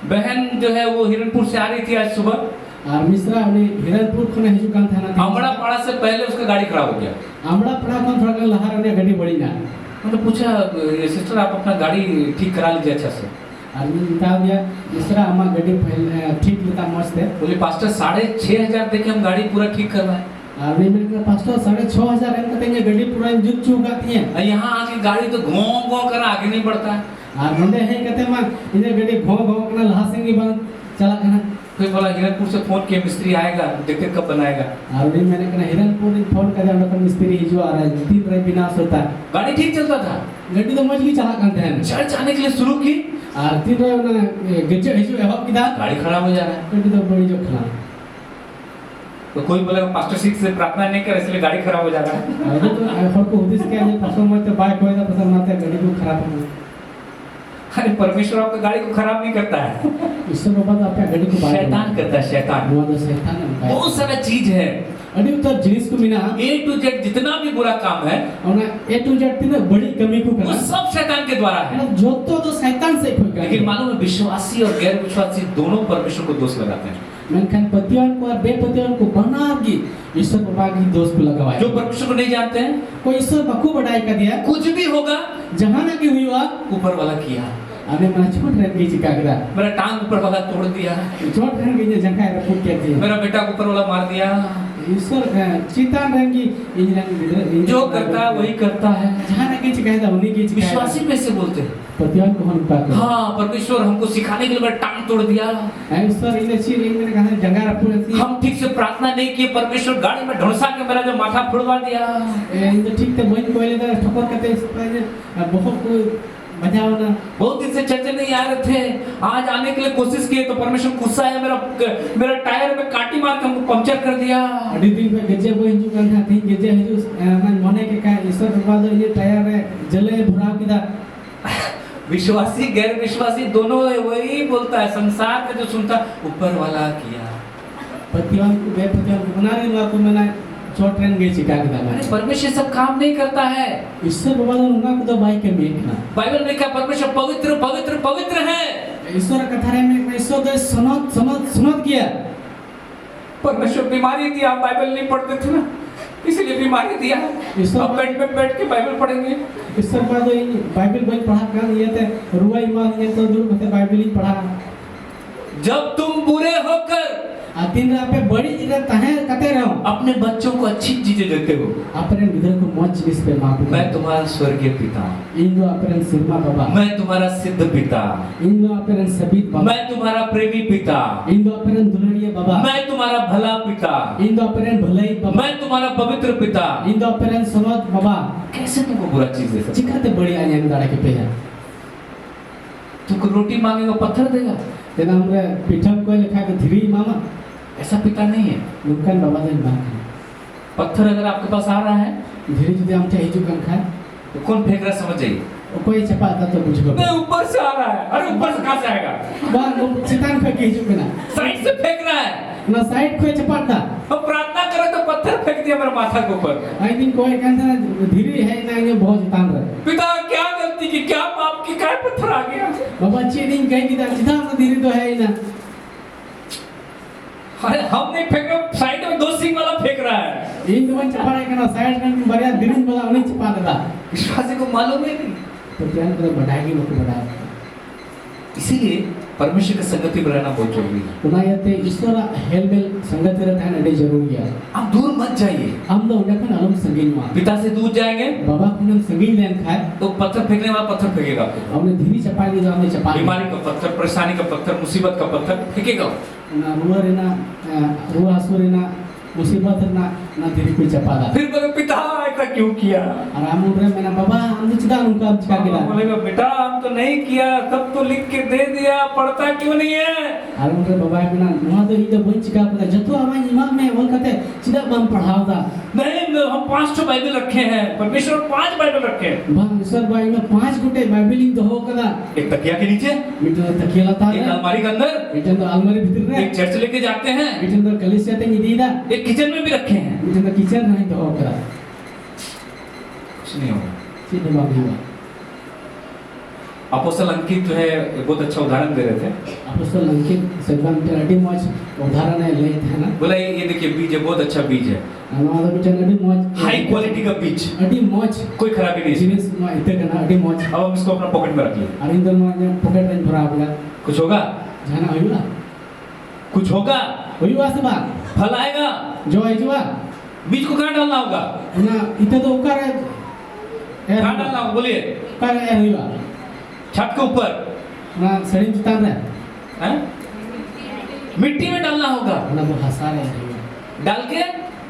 बहन जो है वो हिरणपुर से आ रही थी आज सुबह, और मिश्रा ने हिरणपुर को हिजु कान थना अमड़ा पाड़ा से पहले उसका गाड़ी खराब हो गया, आमड़ा पड़ा कौन थोड़ा कन लहार ने गड्डी बड़ी ना मतलब पूछा सिस्टर आप अपना गाड़ी ठीक करा लीजिए अच्छा से। आदमी बता दिया दूसरा हमारा गड्डी ठीक लेता मस्त है। बोले पास्टर 6,500 देके हम गाड़ी पूरा ठीक करवाए। आदमी मैंने कहा पास्टर 6,500 एम कतेंगे गड्डी पूरा जुट चुकाती है। यहाँ आके गाड़ी तो घों घों कर आगे नहीं बढ़ता है। और मंदे है कहते मां इधर गड्डी घो घो करना लहासेंगे बंद चला करना। फिर बोला हिरनपुर से फोन किया मिस्त्री आएगा देखते कब बनाएगा। और मैंने कहा हिरनपुर फोन कर दिया उनका मिस्त्री हिजो आ रहा है 3 रही विनाश होता है। गाड़ी ठीक चलता था, गड्डी तो मजगी चला करते हैं चर्च आने के लिए शुरू की और 3 रही ना गज्जे हिजो एहब किदा गाड़ी खराब हो जा रहा है। गड्डी तो बड़ी जो खराब तो कोई बोला पास्टर सीट से प्रार्थना नहीं कर इसलिए गाड़ी खराब हो जा रहा है। अरे तो हर को उदिस के आज पास्टर मत बाइक होएगा पसंद माते गड्डी को खराब हो। अरे परमेश्वर आपकी गाड़ी को खराब नहीं करता है, इससे बाबा तो आपका गड्डी को शैतान करता है। शैतान वो तो शैतान है। बहुत सारा चीज है अरे उतर जिनिस को मिना A to Z जितना भी बुरा काम है और ना A to Z तीन बड़ी कमी को वो करना सब शैतान के द्वारा है। जो तो शैतान से होगा। लेकिन मालूम है विश्वासी और गैर विश्वासी दोनों परमेश्वर को दोष लगाते हैं। मैंने पतियों को और बेपतियों को बनागी ईश्वर बाबा की दोष को लगाया। जो परमेश्वर को नहीं जानते हैं कोई ईश्वर बखू बढ़ाई कर दिया कुछ भी होगा जहां ना की हुई हुआ ऊपर वाला किया। अरे मैं छोट रह गई चिकागरा मेरा टांग ऊपर वाला तोड़ दिया, छोट रह गई जगह रखूं क्या थी मेरा बेटा को ऊपर वाला मार दिया। ईश्वर चितान रहेंगी इंजीनियरिंग जो करता है वही करता है। जहां ना की चिकायदा उन्हीं की चिकायदा विश्वासी में से बोलते हैं पतियों को हम पाकर हाँ परमेश्वर हमको सिखाने के लिए मेरा टांग तोड़ दिया। ईश्वर इन्हें चीज मैंने कहा जगह रखूं ऐसी हम ठीक से प्रार्थना नहीं किए, परमेश्वर गाड़ी में ढोसा के मेरा जो माथा फुड़वा दिया। ये ठीक तो वही कोई लेकर ठोकर करते इस पर बहुत कोई मजा होना। बहुत दिन से चर्च नहीं आ रहे थे, आज आने के लिए कोशिश किए तो परमेश्वर गुस्सा है, मेरा टायर में काटी मार के हमको पंक्चर कर दिया। अड़ी दिन पे गज्जे वो हिजू कर था तीन गज्जे हिजू मन मने के का ईश्वर बाबा ये टायर में जले भुराव किदा। विश्वासी गैर विश्वासी दोनों वही बोलता है, संसार का जो सुनता ऊपर वाला किया। पतियों को बेपतियों को बना रही मां को मैंने छोट ट्रेन गई चिका के दाम। अरे परमेश्वर सब काम नहीं करता है। ईश्वर बाबा ने उनका को तो बाइक के मेक ना बाइबल में कहा परमेश्वर पवित्र पवित्र पवित्र है। ईश्वर कथा रे में ईश्वर तो सनत किया। परमेश्वर बीमारी दिया, आप बाइबल नहीं पढ़ते थे ना इसलिए बीमारी दिया। अब बेड में बैठ के बाइबल पढ़ेंगे। ईश्वर का तो बाइबल बन पढ़ा कर ये ते रुआ ईमान ये तो दूर में बाइबल ही पढ़ा। जब तुम बुरे होकर दिन रात पे बड़ी चीजें तहे कते रहो अपने बच्चों को अच्छी चीजें देते हो, अपने मित्र को मौज जिस पे मापो। मैं तुम्हारा स्वर्गीय पिता, इंदो अपने सिरमा बाबा, मैं तुम्हारा सिद्ध पिता, इंदो अपने सबीत बाबा, मैं तुम्हारा प्रेमी पिता, इंदो अपने दुलड़िया बाबा, मैं तुम्हारा भला पिता, इंदो अपने भलाई बाबा, मैं तुम्हारा पवित्र पिता, इंदो अपने सनत बाबा। कैसे तुमको बुरा चीज दे सकता? चिकाते बड़ी आने दाड़ा के पे है। तुमको रोटी मांगेगा पत्थर देगा? तेना हमरे पिठम को लिखा के धीरी मामा ऐसा पिता नहीं है। मुक्कन बाबा ने बात पत्थर अगर आपके पास आ रहा है धीरे धीरे हम चाहे जो कम खाए तो कौन फेंक रहा समझ जाइए। कोई छपा आता तो मुझको नहीं ऊपर से आ रहा है। अरे ऊपर से कहां से आएगा? बाहर चितान को के जो ना साइड से फेंक रहा है ना साइड को छपाता। हम प्रार्थना करें तो पत्थर फेंक दिया मेरे माथा के ऊपर। आई दिन कोई कहता धीरे है ना ये बहुत तान रहा। पिता क्या गलती की, क्या पाप की, क्या पत्थर आ गया? बाबा चीनिंग कहीं की सीधा से धीरे तो है ही ना। अरे हम नहीं फेंक रहे, साइड में 2 सिंग वाला फेंक रहा है। इन दोनों चपा रहे ना साइड में बढ़िया धीरे वाला उन्हें चपा देता। विश्वासी को मालूम है नहीं तो प्यार को बढ़ाएगी लोग को बढ़ाएगा। इसीलिए परमेश्वर की संगति में रहना बहुत जरूरी है। उनायते ईश्वर हेलमेल संगति रहता है नडे जरूरी है। आप दूर मत जाइए। हम तो उनका अलम संगीन हुआ पिता से दूर जाएंगे बाबा को हम संगीन लेन खाए तो पत्थर फेंकने वाला पत्थर फेंकेगा आपको। हमने धीरे चपा ली तो हमने चपा बीमारी का पत्थर, परेशानी का पत्थर, मुसीबत का पत्थर फेंकेगा। ना रुआ रेना रुआ सुरेना मुसीबत ना ना धीरे कोई चपा दा। फिर बोले पिता ऐसा क्यों किया? और हम उधर मैंने बाबा हमने चिदा उनका चिका के बोलेगा बेटा हम तो नहीं किया, सब तो लिख के दे दिया, पढ़ता क्यों नहीं है? और उधर बाबा बिना वहां तो ये तो बन चिका पता जतो हमारे इमाम में वो कहते चिदा बम पढ़ावदा। नहीं हम 5 बाइबल रखे हैं, परमेश्वर 5 बाइबल रखे हैं। बा सर भाई में 5 गुटे बाइबल ही तो हो कदा। एक तकिया के नीचे, मिटो तकिया लता एक अलमारी के अंदर, इटन तो अलमारी भीतर रे, एक चर्च लेके जाते हैं, इटन तो कलिसिया ते निदीदा, एक किचन में भी रखे हैं। इटन तो किचन नहीं तो हो कदा। कुछ नहीं होगा। सीधे बात हुआ। अपोस्टल अंकित जो है बहुत अच्छा उदाहरण दे रहे थे। अपोस्टल अंकित सेवन के अडी मौज उदाहरण है ले थे ना बोला ये देखिए बीज है, बहुत अच्छा बीज है, नवा दो बिचन अडी मौज हाई क्वालिटी का बीज, अडी मौज कोई खराबी नहीं इसमें। जिनिस मा इते करना अडी मौज अब हम इसको अपना पॉकेट में रख लिए, अरिंदर मा ने पॉकेट में भरा बोला कुछ होगा, जाना होइला कुछ होगा, होइवा से बा फल आएगा, जो आइजवा बीज को कहाँ डालना होगा, ना इते तो उकार है कहाँ डालना होगा बोलिए, कर है होइवा छत के ऊपर, ना सड़ी चितान है हैं? मिट्टी में डालना होगा, ना तो हसा है डाल के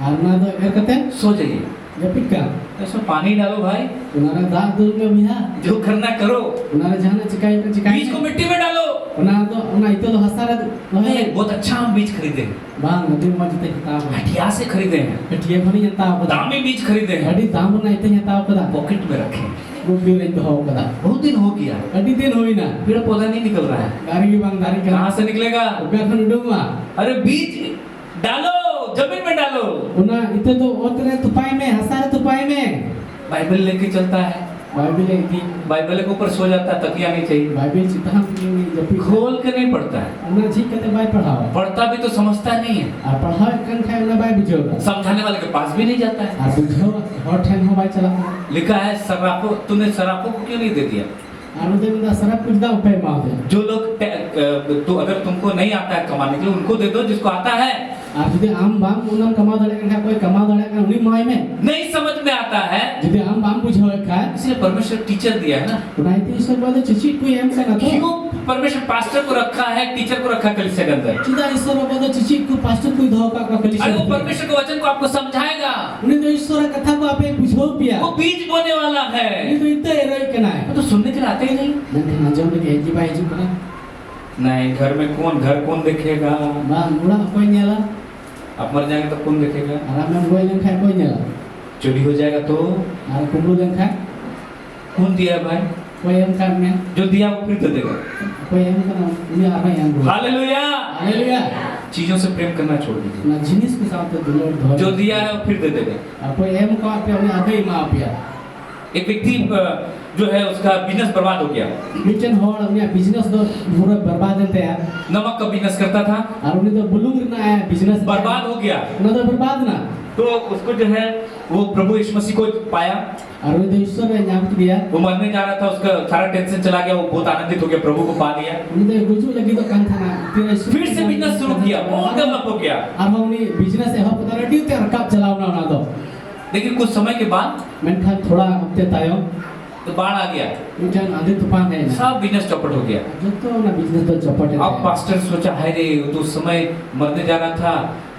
और ना तो एर करते सो जाइए। जपिक का ऐसा पानी डालो भाई, उनारा दाग दूर में बिहा जो करना करो, उनारा जाना चिकाई पे चिकाई बीज को मिट्टी में डालो। उना तो उना इते तो हसा रे नहीं, बहुत अच्छा हम बीज खरीदे हैं, बांग नदी मज ते किताब हटिया से खरीदे हैं, हटिए भनी जनता बता दामी बीज खरीदे हैं, अडी दाम ना इते जनता बता पॉकेट में रखे, वो भी रे तो हो बता बहुत दिन हो गया, अडी दिन होई ना पेड़ पौधा नहीं निकल रहा है, गाड़ी की बांग दारी कहाँ से निकलेगा? उका खन डुंगा अरे बीज डालो, जमीन में डालो। उना इते तो ओतरे तुपाई में हसा रे तुपाई में बाइबल लेके चलता है, बाइबल की बाइबल के ऊपर सो जाता है, तकिया नहीं चाहिए, बाइबल चिता की जपी खोल के नहीं पढ़ता है, उना जी कहते बाई पढ़ाओ पढ़ता भी तो समझता नहीं है, आ पढ़ाओ कन खाए उना बाई बुझोगा समझाने वाले के पास भी नहीं जाता है। आ बुझो हॉट हैंड हो बाई चला लिखा है सराफों, तूने सराफों को क्यों नहीं दे दिया? आनु दे में सारा कुछ दा उपाय मार दे जो लोग तो अगर तुमको नहीं आता है कमाने के लिए, उनको दे दो, जिसको आता है। आप यदि आम बाम उनम कमा दड़े का कोई कमा दड़े का उनी माय में नहीं समझ में आता है, यदि आम बाम बुझो का इसलिए परमेश्वर टीचर दिया है ना। उनाइते ईश्वर बोले चिची कोई एम से ना तो क्यों परमेश्वर पास्टर को रखा है, टीचर को रखा है कलीसिया के अंदर? चिदा ईश्वर बोले चिची को पास्टर कोई धो का कलिसिया अरे वो परमेश्वर के वचन को आपको समझाएगा, उन्हें तो ईश्वर कथा को आपे बुझो पिया वो बीज बोने वाला है, ये तो इतना एरोई कना है वो तो सुनने के लिए आते ही नहीं। मैं ना जम के जी भाई जी करा नहीं, घर में घर कौन देखेगा? बा मुड़ा कोई नेला आप मर जाएंगे तो कौन देखेगा? आराम में कोई नहीं खाए कोई नेला चोरी हो जाएगा तो और कुमड़ू नहीं खाए कौन दिया भाई? कोई एम का में जो दिया वो फिर दे देगा। कोई एम का ना उन्हें आ रहा है हालेलुया। हालेलुया चीजों से प्रेम करना छोड़ दीजिए, ना जिनिस के साथ तो दुलोर धो जो दिया है वो फिर दे देगा। कोई एम को आपे उन्हें आगे ही मां पिया एक व्यक्ति जो है उसका बिजनेस बर्बाद हो गया, मिचन होड़ उन्हें बिजनेस दो पूरा बर्बाद होते हैं नमक का बिजनेस करता था, और उन्हें तो बुलूंग ना है बिजनेस बर्बाद हो गया। उन्हें तो बर्बाद ना तो उसको जो है वो प्रभु यीशु मसीह को पाया, और उन्हें तो ईश्वर ने नाम दिया, वो मरने जा रहा था, उसका सारा टेंशन चला गया, वो बहुत आनंदित हो गया, प्रभु को पा लिया। उन्हें तो गुजू लगी तो कंथा ना फिर से बिजनेस शुरू किया, और डेवलप हो गया। अब उन्हें बिजनेस है हो पता रेडी ते रकाब चलावना ना तो लेकिन कुछ समय के बाद मेनखान थोड़ा हफ्ते तायो तो बाढ़ आ गया, मिचन आधे तूफान है ना सब बिजनेस चौपट हो गया। जो तो ना बिजनेस तो चौपट है अब पास्टर सोचा है रे, वो तो उस समय मरने जा रहा था,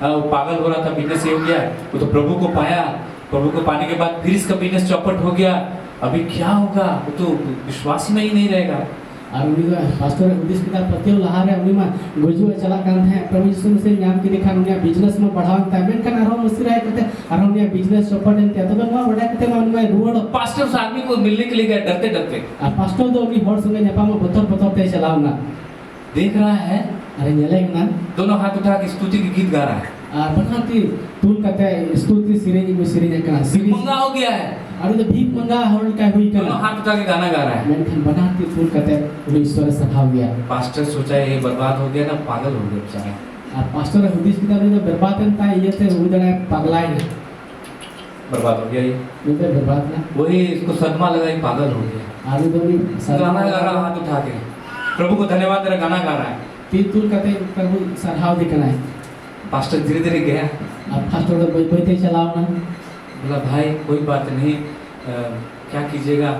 वो पागल हो रहा था, बिजनेस ये हो गया, वो तो प्रभु को पाया, प्रभु को पाने के बाद फिर इसका बिजनेस चौपट हो गया, अभी क्या होगा? वो तो विश्वास में ही नहीं रहेगा। और उन्हीं का पास्टर उद्देश्य के साथ पतियों लहार है उन्हीं में गुजू चला कर हैं प्रभु यीशु मसीह नाम की दिखा उन्हें बिजनेस में बढ़ावा तामें का नारो मसीह रहे कहते और उन्हें बिजनेस चौपट हैं तो मैं बड़ा कहते मैं उनमें रोड पास्टर उस आदमी को मिलने के लिए गया डरते डरते, और पास्टर तो अपनी हॉर्स में नेपा में बतौर ते चलावना देख रहा है, अरे नेले ना दोनों हाथ उठा के स्तुति के गीत गा रहा है, बनाती तूल कहते स्तुति सिरेनी में सिरेनी का सिरेनी मंगा हो गया है, और तो भीख मंगा होल का हुई दोनों का हाथ उठा के गाना गा रहा है। मैंने बनाती तूल कहते उन्हें ईश्वर सखाव गया पास्टर सोचा ये बर्बाद हो गया ना, पागल हो गया बेचारा। और पास्टर उद्देश्य के साथ बर्बाद था ये थे उधर पगलाए बर्बाद हो गया ये, उधर बर्बाद ना वही इसको सदमा लगा, ये पागल हो गया। आलू तो नहीं गाना गा रहा हाथ उठा के, प्रभु को धन्यवाद दे रहा, गाना गा रहा है। तूल कहते प्रभु सरहाव दिखना है पास्टर धीरे धीरे गया, अब पास्टर तो बैठे चलाओ ना बोला भाई कोई बात नहीं, क्या कीजिएगा?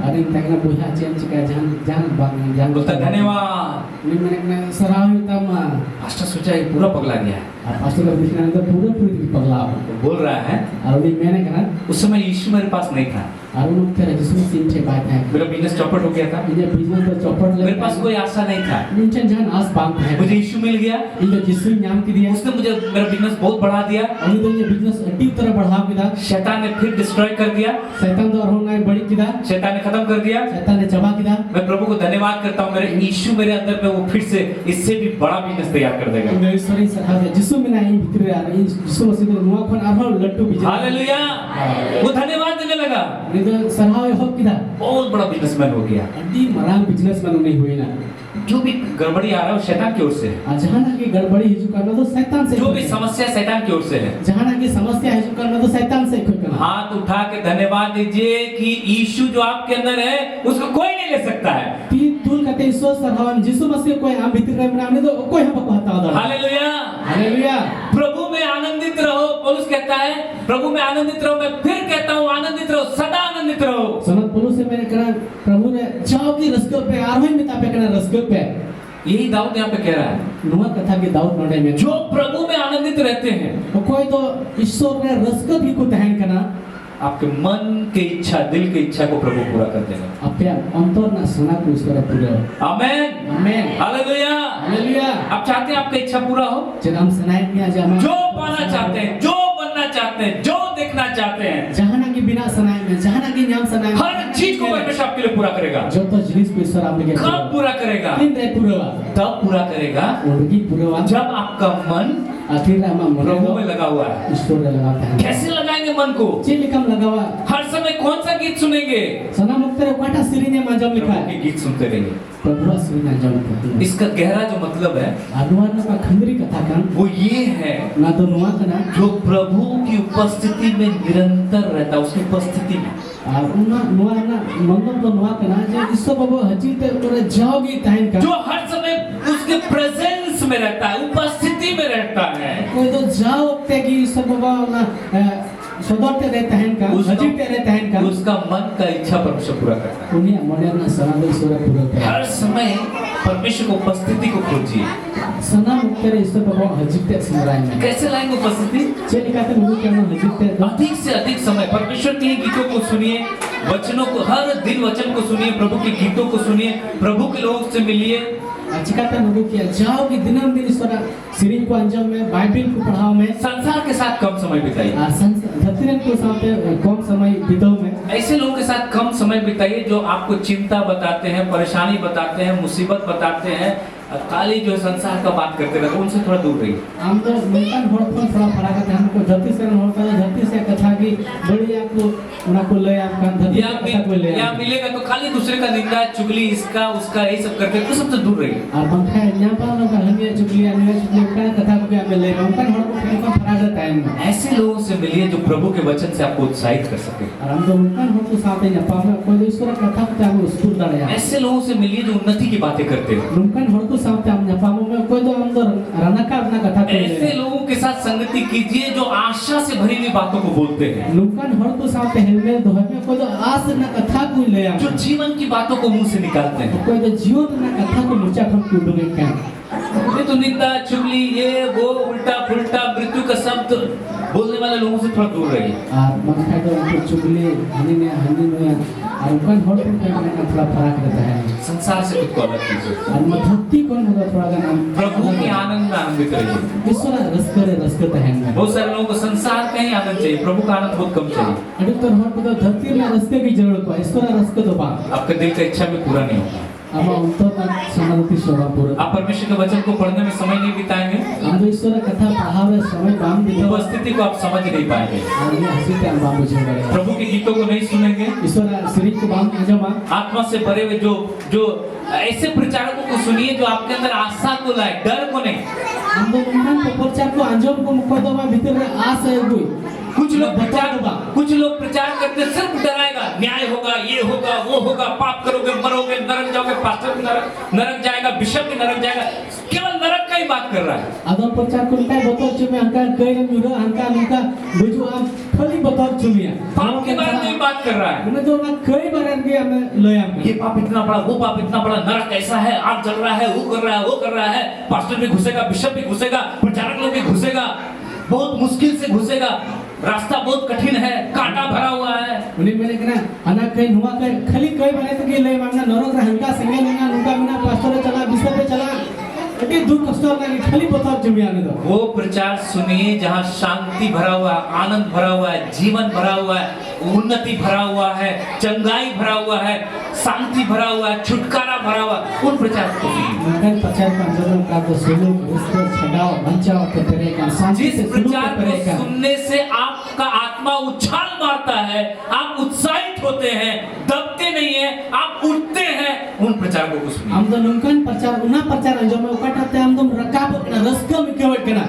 अरे तकना बुझा चेंज का जान जान बाग जान बोलता धन्यवाद। नहीं मैंने सरहाव तब पास्टर सोचा ये पूरा पगला गया है, और पास्टर का दिखना तो पूरे पगला वो बोल रहा है। और मैंने कहा उस समय यीशु मेरे पास नहीं था, और उन तेरा जिसमें सीन थे बात है मेरा बिजनेस चौपट हो गया था, ये बिजनेस तो चौपट मेरे पास कोई आशा नहीं था, मिंचन जान आस बांध है मुझे यीशु मिल गया, ये जिसु नाम की दिया उसने मुझे मेरा बिजनेस बहुत बढ़ा दिया, और तो ये बिजनेस अड्डी तरह बढ़ा के दा शैतान ने फिर डिस्ट्रॉय कर दिया, शैतान तो और होना बड़ी किदा शैतान ने खत्म कर दिया। शैतान ने चबा किदा मैं प्रभु को धन्यवाद करता हूँ, मेरे यीशु मेरे अंदर में वो फिर से इससे भी बड़ा बिजनेस तैयार कर देगा। ईश्वरी सरहा जिसु यीशु में नहीं भीतर आ रही यीशु मसीह तो नुआ खन आरो लट्टू बिजनेस हालेलुया। वो धन्यवाद देने लगा, नहीं तो सरहावे हो किदा बहुत बड़ा बिजनेसमैन हो गया। अड्डी मरांग बिजनेसमैन नहीं हुई ना। जो भी गड़बड़ी आ रहा है वो शैतान की ओर से है, जहाँ ना की गड़बड़ी हिजू करना तो शैतान से जो भी समस्या शैतान की ओर से है। जहाँ ना की समस्या हिजू करना तो शैतान से खुद करना। हाथ उठा के धन्यवाद दीजिए कि यीशु जो आपके अंदर है उसको कोई नहीं ले सकता है। तीन तुल कहते ईश्वर सरहावन यीशु मसीह कोई हम भीतर रहे हमने तो कोई हम को हटा दो। हालेलुया। हालेलुया। प्रभु में आनंदित रहो, पौलुस कहता है प्रभु में आनंदित रहो। मैं फिर कहता हूँ आनंदित रहो, सदा आनंदित रहो। सनत पौलुस से मैंने कहा प्रभु ने जाओ की रस्कों पे आरोही मिता पे करा रस्कों पे। यही दाऊद यहाँ पे कह रहा है, नुआ कथा के दाऊद नोडे में जो प्रभु में आनंदित रहते हैं वो कोई तो ईश्वर ने रस्कों भी को तहन करना आपके मन की इच्छा, दिल की इच्छा को प्रभु पूरा कर देगा। अपने अंतर ना सना को ईश्वर पूरा। आमेन आमेन। हालेलुया। हालेलुया। आप चाहते हैं आपकी इच्छा पूरा हो? जब हम सनाए में आज हम जो पाना चाहते हैं, जो बनना चाहते हैं, जो देखना चाहते हैं, जहाँ ना की बिना सनाए में, जहाँ ना की नाम सनाए में, हर चीज को परमेश्वर आपके लिए पूरा करेगा। जो तो जिनिस को ईश्वर आप लेके कब पूरा करेगा? तीन दे पूरा तब पूरा करेगा उनकी पूरा जब आपका मन आखिर हम प्रभु में लगा हुआ है। ईश्वर ने लगाता है। कैसे लगाएंगे मन को? चिल कम लगा हुआ हर समय कौन सा गीत सुनेंगे? सना मुक्तरे काटा सिरी ने माजम लिखा प्रभु के है गीत सुनते रहिए। प्रभु सिरी ने माजम लिखा। इसका गहरा जो मतलब है आदवार ना का खंडरी कथा kan वो ये है ना तो नुआ कना जो प्रभु की उपस्थिति में निरंतर रहता है, उसकी उपस्थिति में। उना नुआ ना मंगल तो नुआ कना जे ईश्वर बाबू हजी ते तोरे जाओगी ताइन का जो हर समय उसके प्रेजेंस में रहता है, उपस्थिति में रहता है। कोई तो जाओ ते की ईश्वर बाबू ना सदरते रहता है का हजी ते रहता है का उसका मन का इच्छा परमेश्वर पूरा करता है। उन्हें मने ना सना दो ईश्वर पूरा करे। हर समय परमेश्वर की उपस्थिति को खोजिए। सना मुक्तरे ईश्वर बाबू हजी ते स्मरण में कैसे लाएंगे उपस्थिति? चलिए कहते हैं मुझे क्या हजी ते अधिक से अधिक समय परमेश्वर के गीतों को सुनिए, वचनों को हर दिन वचन को सुनिए, प्रभु के गीतों को सुनिए, प्रभु के लोगों से मिलिए। चिकाता नुगु किया जाओ कि दिनम दिन ईश्वर सिरी को अंजम में बाइबल को पढ़ाओ में संसार के साथ कम समय बिताइए। धरती को साथ कम समय बिताओ में ऐसे लोगों के साथ कम समय बिताइए जो आपको चिंता बताते हैं, परेशानी बताते हैं, मुसीबत बताते हैं, खाली जो संसार का बात करते रहते हैं, उनसे थोड़ा दूर रहिए। हम तो मुल्कन होड़फोन थोड़ा फड़ा करते हैं। हमको धरती से न होता है, धरती से कथा की बड़ी आपको उनको ले आपका धरती से कथा को ले या मिलेगा तो खाली दूसरे का निंदा, चुगली, इसका उसका यही सब करते हैं, तो सबसे दूर रहिए। और पंखा यहाँ पर लोग हमें चुगली का कथा को क्या मिले मुल्कन होड़ को फिर फड़ा करता है। ऐसे लोगों से मिलिए जो प्रभु के वचन से आपको उत्साहित कर सके। और हम तो मुल्कन होड़ को साथ ही पावे कोई ईश्वर कथा को क्या स्कूल डाले। ऐसे लोगों से मिलिए जो उन्नति की बातें करते हैं। मुल्कन होड़ को साथ हम पावे में कोई तो हम तो रनका अपना कथा को ऐसे लोगों के साथ संगति कीजिए जो आशा से भरी हुई बातों को बोलते हैं। मुल्कन होड़ को साथ हेलमेट दोहे में कोई तो आस ना कथा को ले जो जीवन की बातों को मुंह से निकालते हैं। कोई तो जीवन ना कथा को मुचा खम कुडुगे क्या ये तो निंदा, चुगली, ये वो उल्टा फुल्टा मृत्यु का शब्द बोलने वाले लोगों से थोड़ा दूर रहिए। मन खाए तो उनको चुगली हनी में और उनका होड़ को क्या थोड़ा फर्क रहता है। संसार से खुद को अलग कीजिए और मधुक्ति कौन होगा थोड़ा का नाम प्रभु के आनंद में आनंदित रहिए। ईश्वर रसकत है। बहुत सारे लोगों को संसार का ही आनंद चाहिए, प्रभु का आनंद बहुत कम चाहिए। अभी तो होड़ को तो धरती में रस्ते की जरूरत है, ईश्वर रसकत होगा। आपके दिल का इच्छा भी पूरा नहीं होगा। अब हम तो समाधि शोभा पूरा आप परमेश्वर के वचन को पढ़ने में समय नहीं बिताएंगे, हम तो ईश्वर कथा पढ़ावे समय बाम बिताओ उपस्थिति को आप समझ नहीं पाएंगे, और ये हंसी ते बाम बुझे गए। प्रभु के गीतों को नहीं सुनेंगे। ईश्वर श्री को बाम जमा आत्मा से भरे हुए जो ऐसे प्रचारकों को सुनिए जो आपके अंदर आशा को लाए, डर को नहीं। हम तो मुंडन को प्रचार को अंजम को मुकदमा भीतर में आस है कोई कुछ लोग प्रचार करते सिर्फ डराएगा, न्याय होगा, ये होगा, वो होगा, पाप करोगे, मरोगे, नरक जाओगे, पास्टर नरक जाएगा, बिशप भी नरक जाएगा, केवल नरक का ही बात कर रहा है। आदम प्रचार को क्या बताओ चुमे हंका कई मुरो हंका नुका बुझो आप खाली बताओ चुमिया पाप के बारे में बात कर रहा है। मैं तो ना कई बार के हमें लोया ये पाप इतना बड़ा, वो पाप इतना बड़ा, नरक ऐसा है, आग जल रहा है, वो कर रहा है, वो कर रहा है, पास्टर भी घुसेगा, बिशप भी घुसेगा, प्रचारक लोग भी घुसेगा, बहुत मुश्किल से घुसेगा, रास्ता बहुत कठिन है, कांटा भरा हुआ है। उन्हें मैंने कहा अना कई नुआ कई खाली कई बार तो के ले मांगना नरक हंका संगे लेना नुका बिना पास्टर चला बिशप पे चला अटी दुख कष्ट लगे खाली पता जमियाने दो वो प्रचार सुनिए जहाँ शांति भरा हुआ है, आनंद भरा हुआ है, जीवन भरा हुआ है, उन्नति भरा हुआ है, चंगाई भरा हुआ है, शांति भरा हुआ है, छुटकारा भरा हुआ है। उन प्रचार को सुनिए। मगन प्रचार का अंदर का तो सुनो उसको छड़ाओ बचाओ के तेरे का शांति जिस से शुरू प्रचार को करेगा। सुनने से आपका आत्मा उछाल मारता है, आप उत्साहित होते हैं, दबते नहीं है, आप उठते हैं, उन प्रचारकों को सुनिए। हम तो नुकन प्रचार उना प्रचार अंजो में उकटाते हम तो रकाब कना रस्का में केवट कना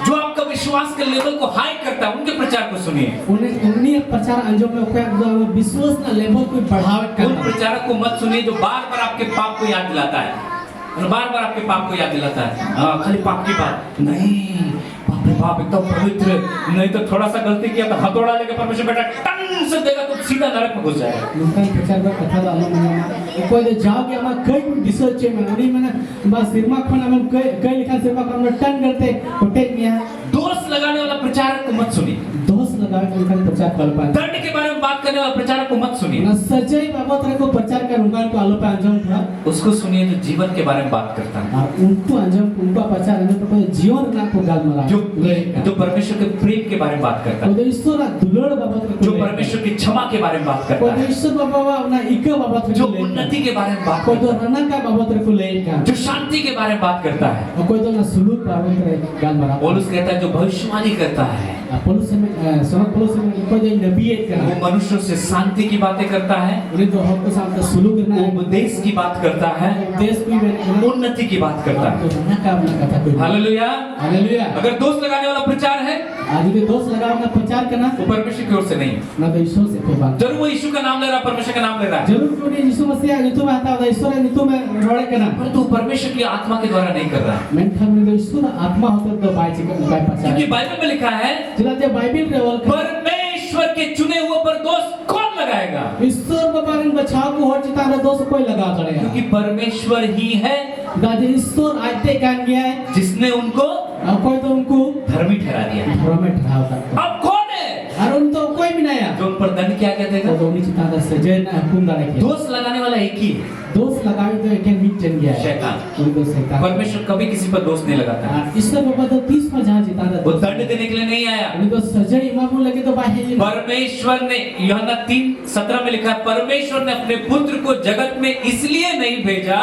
जो आपका विश्वास के लेवल को हाई करता है, उनके प्रचार को सुनिए। उन्हीं प्रचार अंजो में उकट विश्वास का लेवल को बढ़ावट उन करना। प्रचारक को मत सुनिए जो बार बार आपके पाप को याद दिलाता है, बार बार आपके पाप को याद दिलाता है। खाली पाप की बात नहीं, बाप रे बाप एकदम पवित्र, नहीं तो थोड़ा सा गलती किया तो हथौड़ा लेके परमेश्वर बेटा टन से देगा तो सीधा नरक में घुस जाएगा। नुकन प्रचार का कथा तो अलग मना कोई तो जाओ कि हम कई डिसर्च में उन्हीं में बस सिरमा खन हम कई लिखा सिरमा हम टन करते होटे में दोष लगाने वाला प्रचारक को मत सुनिए। दोष लगावे नुकन प्रचार कर पाए। दंड के बारे में बात करने वाला प्रचारक को मत सुनिए। ना सच्चाई बाबत रे को प्रचार कर नुकन को आलो पे अंजम था उसको सुनिए जो जीवन के बारे में बात करता है, उनको अंजम उनका प्रचार अंजम तो जीवन ना को गाल मरा जो परमेश्वर के प्रेम के बारे में बात करता है, तो ईश्वर दुलड़ बाबत रे जो परमेश्वर की क्षमा के बारे में बात करता है, ईश्वर बाबा ना इके बाबत रे जो उन्नति के बारे में बात कोई करता तो रना का बाबत रे को ले का है, जो शांति के बारे में बात करता है। और कोई तो ना सुलूक बाबत रे गाल मरा पौलुस कहता है जो भविष्यवाणी करता है, पौलुस में सनत पौलुस में कोई तो नबी है वो का मनुष्यों से शांति की बातें करता है, उन्हें तो हक के साथ सुलूक करना है उपदेश की बात करता है, देश की मैंने उन्नति की बात करता है। तो रना का अपना कथा कोई हालेलुया। हालेलुया। अगर दोष लगाने वाला प्रचार है आज के दोस्त लगा अपना प्रचार करना वो परमेश्वर की ओर से नहीं, ना तो ईश्वर से कोई बात जरूर वो यीशु का नाम ले रहा है, परमेश्वर का नाम ले रहा है, जरूर क्यों नहीं यीशु मसीह ऋतु में आता है ईश्वर ऋतु में रोड़े करना परंतु परमेश्वर की आत्मा के द्वारा नहीं कर रहा है। मैं था में ईश्वर आत्मा होता तो बाय चिकन बाय प्रचार क्योंकि बाइबल में लिखा है जिला जो बाइबल रे बोल परमेश्वर के चुने हुए पर दोष कौन लगाएगा? ईश्वर के बारे में बचाव को और चिता रे दोस्त कोई लगा करेगा क्योंकि परमेश्वर ही है गाजे ईश्वर आते कान गया है जिसने उनको अब कोई तो उनको धर्मी ठहरा दिया। धर्म में ठहराता अब कौन है और उन तो कोई भी नहीं है जो उन पर दंड क्या क्या देगा? तो उन्हीं चिता दा सजे ना हुकुम दा रखे दोष लगाने वाला एक ही है, दोस्त लगावे तो एक मिट जन गया है शैतान। उनको शैतान परमेश्वर कभी किसी पर दोष नहीं लगाता है, ईश्वर बाबा तो 30 में जहां जिता वो था दंड देने के लिए नहीं आया। उनको सजा इमाम लगे तो बाहे परमेश्वर ने यूहन्ना 3:17 में लिखा है परमेश्वर ने अपने पुत्र को जगत में इसलिए नहीं भेजा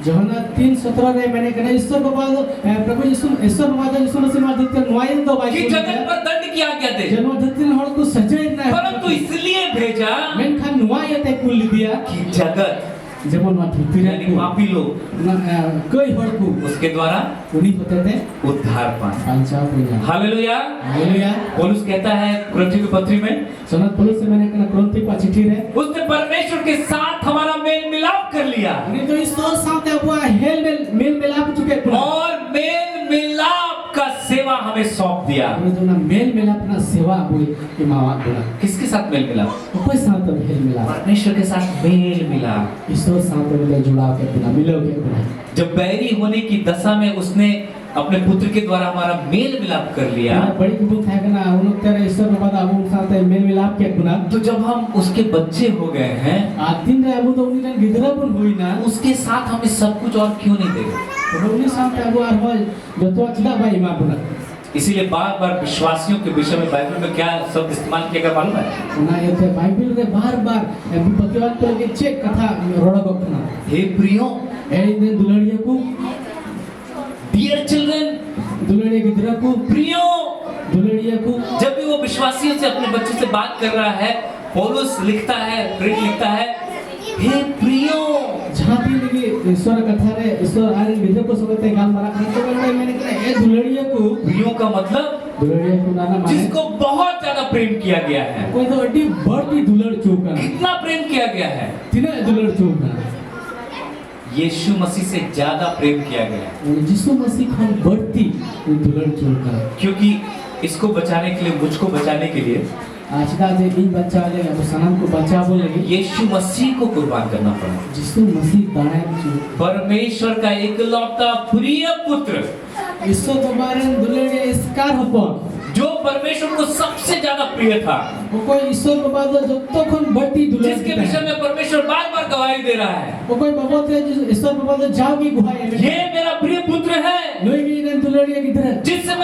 जोहना 3:17 रे मैंने कहा ईश्वर बाबा प्रभु ईश्वर बाबा यीशु मसीह माध्यम से नुआइन तो कि बाई जगत पर दंड की आज्ञा दे, जन्म धरती हड़ को सजा ना परंतु इसलिए भेजा मैं खान नुआयते कुल दिया कि जगत जब ना धरती यानी पापी लोग कोई हड़ को उसके द्वारा उन्हीं होते थे उद्धार पाए। पंचा पुण्य हालेलुया। हालेलुया। पौलुस कहता है कुरिन्थियों की पत्री में सनत पौलुस से मैंने कहा कुरिन्थी का चिट्ठी रे उसने परमेश्वर के साथ हमारा मेल मिलाप कर लिया उन्हीं तो ईश्वर साथ है वो मेल मिलाप चुके और मेल मिलाप का सेवा हमें सौंप दिया। उन्हीं तो ना मेल मिलाप ना सेवा हुई कि मावा बोला किसके साथ मेल मिलाप? कोई साथ तो मेल मिलाप परमेश्वर के साथ मेल मिलाप। ईश्वर साथ में जुड़ाव के बिना मिलोगे बिना जब बैरी होने की दशा में उसने अपने पुत्र के द्वारा हमारा मेल मिलाप कर लिया, बड़ी बुद्ध है ना उन लोग तेरे ईश्वर बाबा दा उन साथ मेल मिलाप के गुना तो जब हम उसके बच्चे हो गए हैं आदिन रे अब तो उन्हीं गिदरापन हुई ना उसके साथ हमें सब कुछ और क्यों नहीं देगा? तो उन्हीं साथ अब आर हो जो तो चिदा भाई मां बुना इसीलिए बार बार विश्वासियों के विषय में बाइबल में क्या शब्द इस्तेमाल किया गया मालूम है? ना ये तो बाइबल रे बार-बार विपत्तिवाद को लेके चेक कथा रोड़ा गखना हे प्रियो ए दिन दुलड़िया को डियर चिल्ड्रन, दुलड़िया गिदरा को प्रियो, दुलड़िया को जब भी वो विश्वासियों से अपने बच्चों से बात कर रहा है पौलुस लिखता है, प्रेरित लिखता है हे प्रियो। जहां भी लगी ईश्वर कथा रे ईश्वर आरे गिदरा को समझते गाल मारा करते बोलते मैंने कहा ए दुलड़िया को प्रियो का मतलब दुलड़िया को नाना माने जिसको बहुत ज्यादा प्रेम किया गया है। कोई तो अड्डी बढ़ती दुलड़ चौका कितना प्रेम किया गया है? तिने दुलड़ चौका यीशु मसीह से ज्यादा प्रेम किया गया है यीशु मसीह खान बढ़ती दुलड़ चौका क्योंकि इसको बचाने के लिए, मुझको बचाने के लिए आजका जे इन बच्चा वाले अब सनम को बचा बोलेगी यीशु मसीह को कुर्बान करना पड़ा। यीशु मसीह दाएं परमेश्वर का एकलौता प्रिय पुत्र ईश्वर तुम्हारे दुलड़े इसकार हपन जो परमेश्वर को सबसे ज्यादा प्रिय था, वो कोई ईश्वर बाबा जो तो खन बढ़ती दुलड़ जिसके विषय में परमेश्वर बार बार गवाही दे रहा है वो कोई बाबा थे ईश्वर बाबा जो जाओगी गुहाई में ये मेरा प्रिय पुत्र है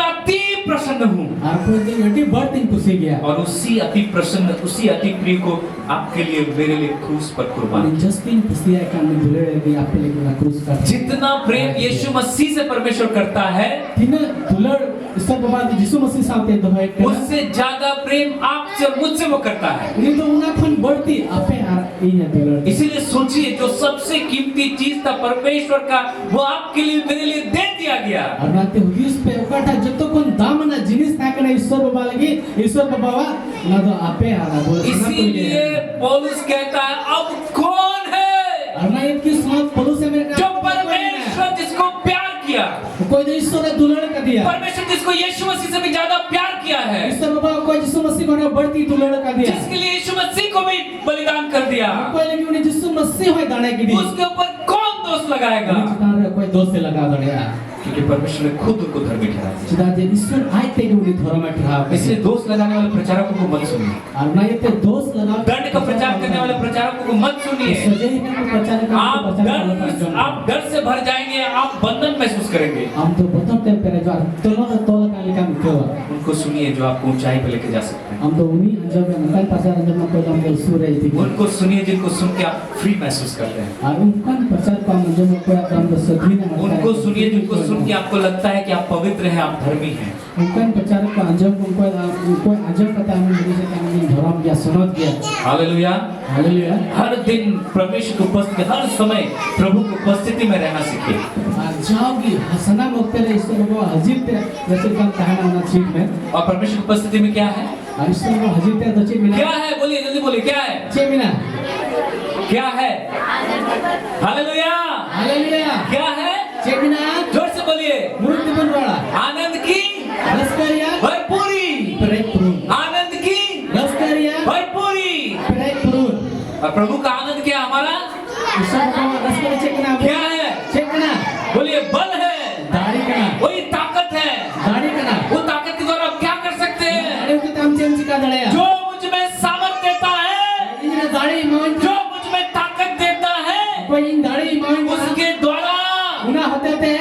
अति प्रसन्न हूँ। Aku itu nanti berting pusing ya. और उसी अति प्रसन्न, उसी अति प्रिय को आपके लिए, मेरे लिए क्रूस पर कुर्बान। Justin pusing akan menjual lagi apa lagi nak krus kat. जितना प्रेम यीशु मसीह से परमेश्वर करता है, Tina tular Islam bapak Yesus Masih sampai tu hai. उससे ज्यादा प्रेम आपसे और मुझसे वो करता है। Ini tu unakan berti apa ini tular. इसीलिए सोचिए, जो सबसे कीमती चीज था परमेश्वर का, वो आपके लिए, मेरे लिए दे दिया गया। और nanti hudis pe ukata jatuh kon dam na jenis tak kena Islam bapak lagi Islam bapak wa na tu apa ada boleh. इसीलिए पौलुस कहता है, अब कौन है और ना ये किस मत पलूस से मेरे जो परमेश्वर जिसको प्यार किया, कोई तो ईश्वर ने दुलार कर दिया। परमेश्वर जिसको यीशु मसीह से भी ज्यादा प्यार किया है, ईश्वर बाबा कोई यीशु मसीह को ने बढ़ती दुलार कर दिया। जिसके लिए यीशु मसीह को भी बलिदान कर दिया, कोई लेकिन उन्हें यीशु मसीह है दाने की दी। उसके ऊपर कौन दोष लगाएगा? चितारे कोई दोष से लगा दड़िया। क्योंकि परमेश्वर ने खुद उनको धर्मी ठहराया। चितारे ईश्वर आए थे कि उन्हें धर्म में ठहरा। इसलिए दोष लगाने वाले प्रचारकों को मत सुनिए। और ना ये ते दोष लगा। दंड का प्रचार करने वाले प्रचारकों को मत सुनिए। सजे ही का प्रचार करने आप डर से भर जाएंगे, आप बंधन महसूस करेंगे। हम तो बतौर ते पेरे जो तोला का लिखा मिक्यो। उनको सुनिए जो आपको ऊंचाई पे लेके जा सकते हैं। हम तो उन्हीं अंजब में मकान प्रचार अंजब में कोई हम बोल सूरे थी। उनको सुनिए जिनको सुन के आप फ्री महसूस करते हैं। और उनका प्रचार का अंजब में कोई हम तो सभी ने उनको सुनिए जिनको सुन के आपको लगता है कि आप पवित्र हैं, आप धर्मी हैं। उनका प्रचार का अंजब उनको अंजब पता हमें मिली से कि हमने धर्म किया, सुनत किया। हालेलुया। हालेलुया। हर दिन परमेश्वर की उपस्थिति, हर समय प्रभु की उपस्थिति में रहना सीखिए। जाओगी हसना मुक्ते ले ईश्वर को हजीर ते जैसे कम कहना होना चीज में। और परमेश्वर की उपस्थिति में क्या है? ईश्वर को हजीर ते दचे मिला। क्या है? बोलिए, जल्दी बोलिए, क्या है? चे मिला। क्या है? हालेलुया। हालेलुया। क्या है? चे मिला। जोर से बोलिए। मूर्ति बनवाड़ा। आनंद की रसकरिया। भरपूरी। प्रेम। आनंद की रसकरिया। भरपूरी। प्रेम। और प्रभु का आनंद क्या है हमारा? ईश्वर को रसकरिया चेकना। क्या है? चेकना। बोलिए, बल है, दाढ़ी करना। वही ताकत है। दाढ़ी करना। वो ताकत के द्वारा आप क्या कर सकते हैं? अरे तो हम चेंज का दड़या। जो मुझ में सामर्थ देता है, इन्हें दाढ़ी मान। जो मुझ में ताकत देता है, कोई इन दाढ़ी मान। उसके द्वारा उन्हें होते थे।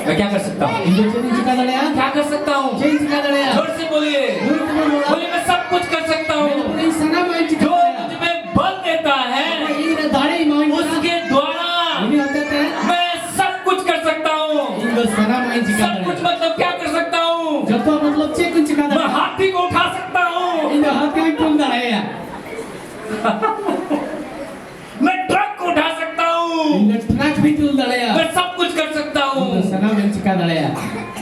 मैं क्या कर सकता हूँ? इन्हें चेंज का दड़या। क्या कर सकता हूँ? चेंज का दड़या। जोर से बोलिए। बोलिए, मैं सब कुछ कर सकता हूँ। पूरी सना मान जो मुझ में बल देता है, इन्हें दाढ़ी मान। उसके द्वारा इन्हें होते थे। मैं सब कुछ कर सकता हूँ। इन्हें सना मान चिका सब कुछ मतलब क्या कर सकता हूँ? जब तो मतलब चेक चिका मैं हाथी को उठा सकता हूँ। इन्हें हाथ में तुम दड़या। मैं ट्रक को उठा सकता हूँ। इन्हें ट्रक भी तुम दड़या। मैं सब कुछ कर सकता हूँ। सना मान चिका दड़या।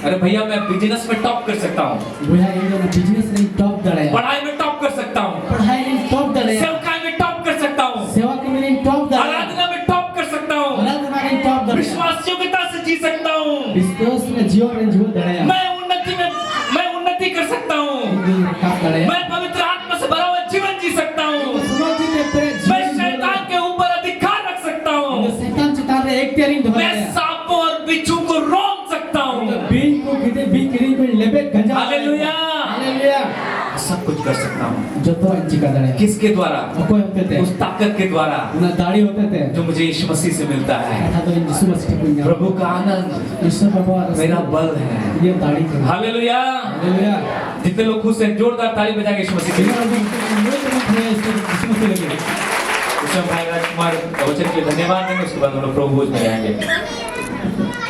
अरे भैया, मैं बिजनेस में टॉप कर सकता हूँ। भैया इन्हें बिजनेस में टॉप दड़या। पढ़ाई में टॉप कर सकता हूँ। पढ़ाई में टॉप दड़या। सेवकाई में टॉप कर सकता हूँ। सेवा के में टॉप दड़या। आराधना में टॉप कर सकता हूँ। आराधना में टॉप दड़या। विश्वास योग्यता से जी सकता हूँ। विश्वास में जीवन दड़या। मैं उन्नति कर सकता हूँ। मैं पवित्र आत्मा से भरा हुआ जीवन जी सकता हूँ। मैं शैतान के ऊपर अधिकार रख सकता हूँ। मैं सांपों और बिच्छू को रोक सकता हूँ। हालेलुया। सब कुछ कर सकता हूँ। किसके द्वारा? उस ताकत के द्वारा दाढ़ी होते थे जो मुझे यीशु मसीह से मिलता है। तो यीशु मसीह प्रभु का आनंद ईश्वर बाबा मेरा बल है। ये दाढ़ी करना। हालेलुया। हालेलुया। जितने लोग खुश हैं, जोरदार ताली बजा के यीशु मसीह के लिए। उसमें भाई राजकुमार वचन के लिए धन्यवाद देंगे, उसके बाद हम लोग प्रभु भोज में रहेंगे।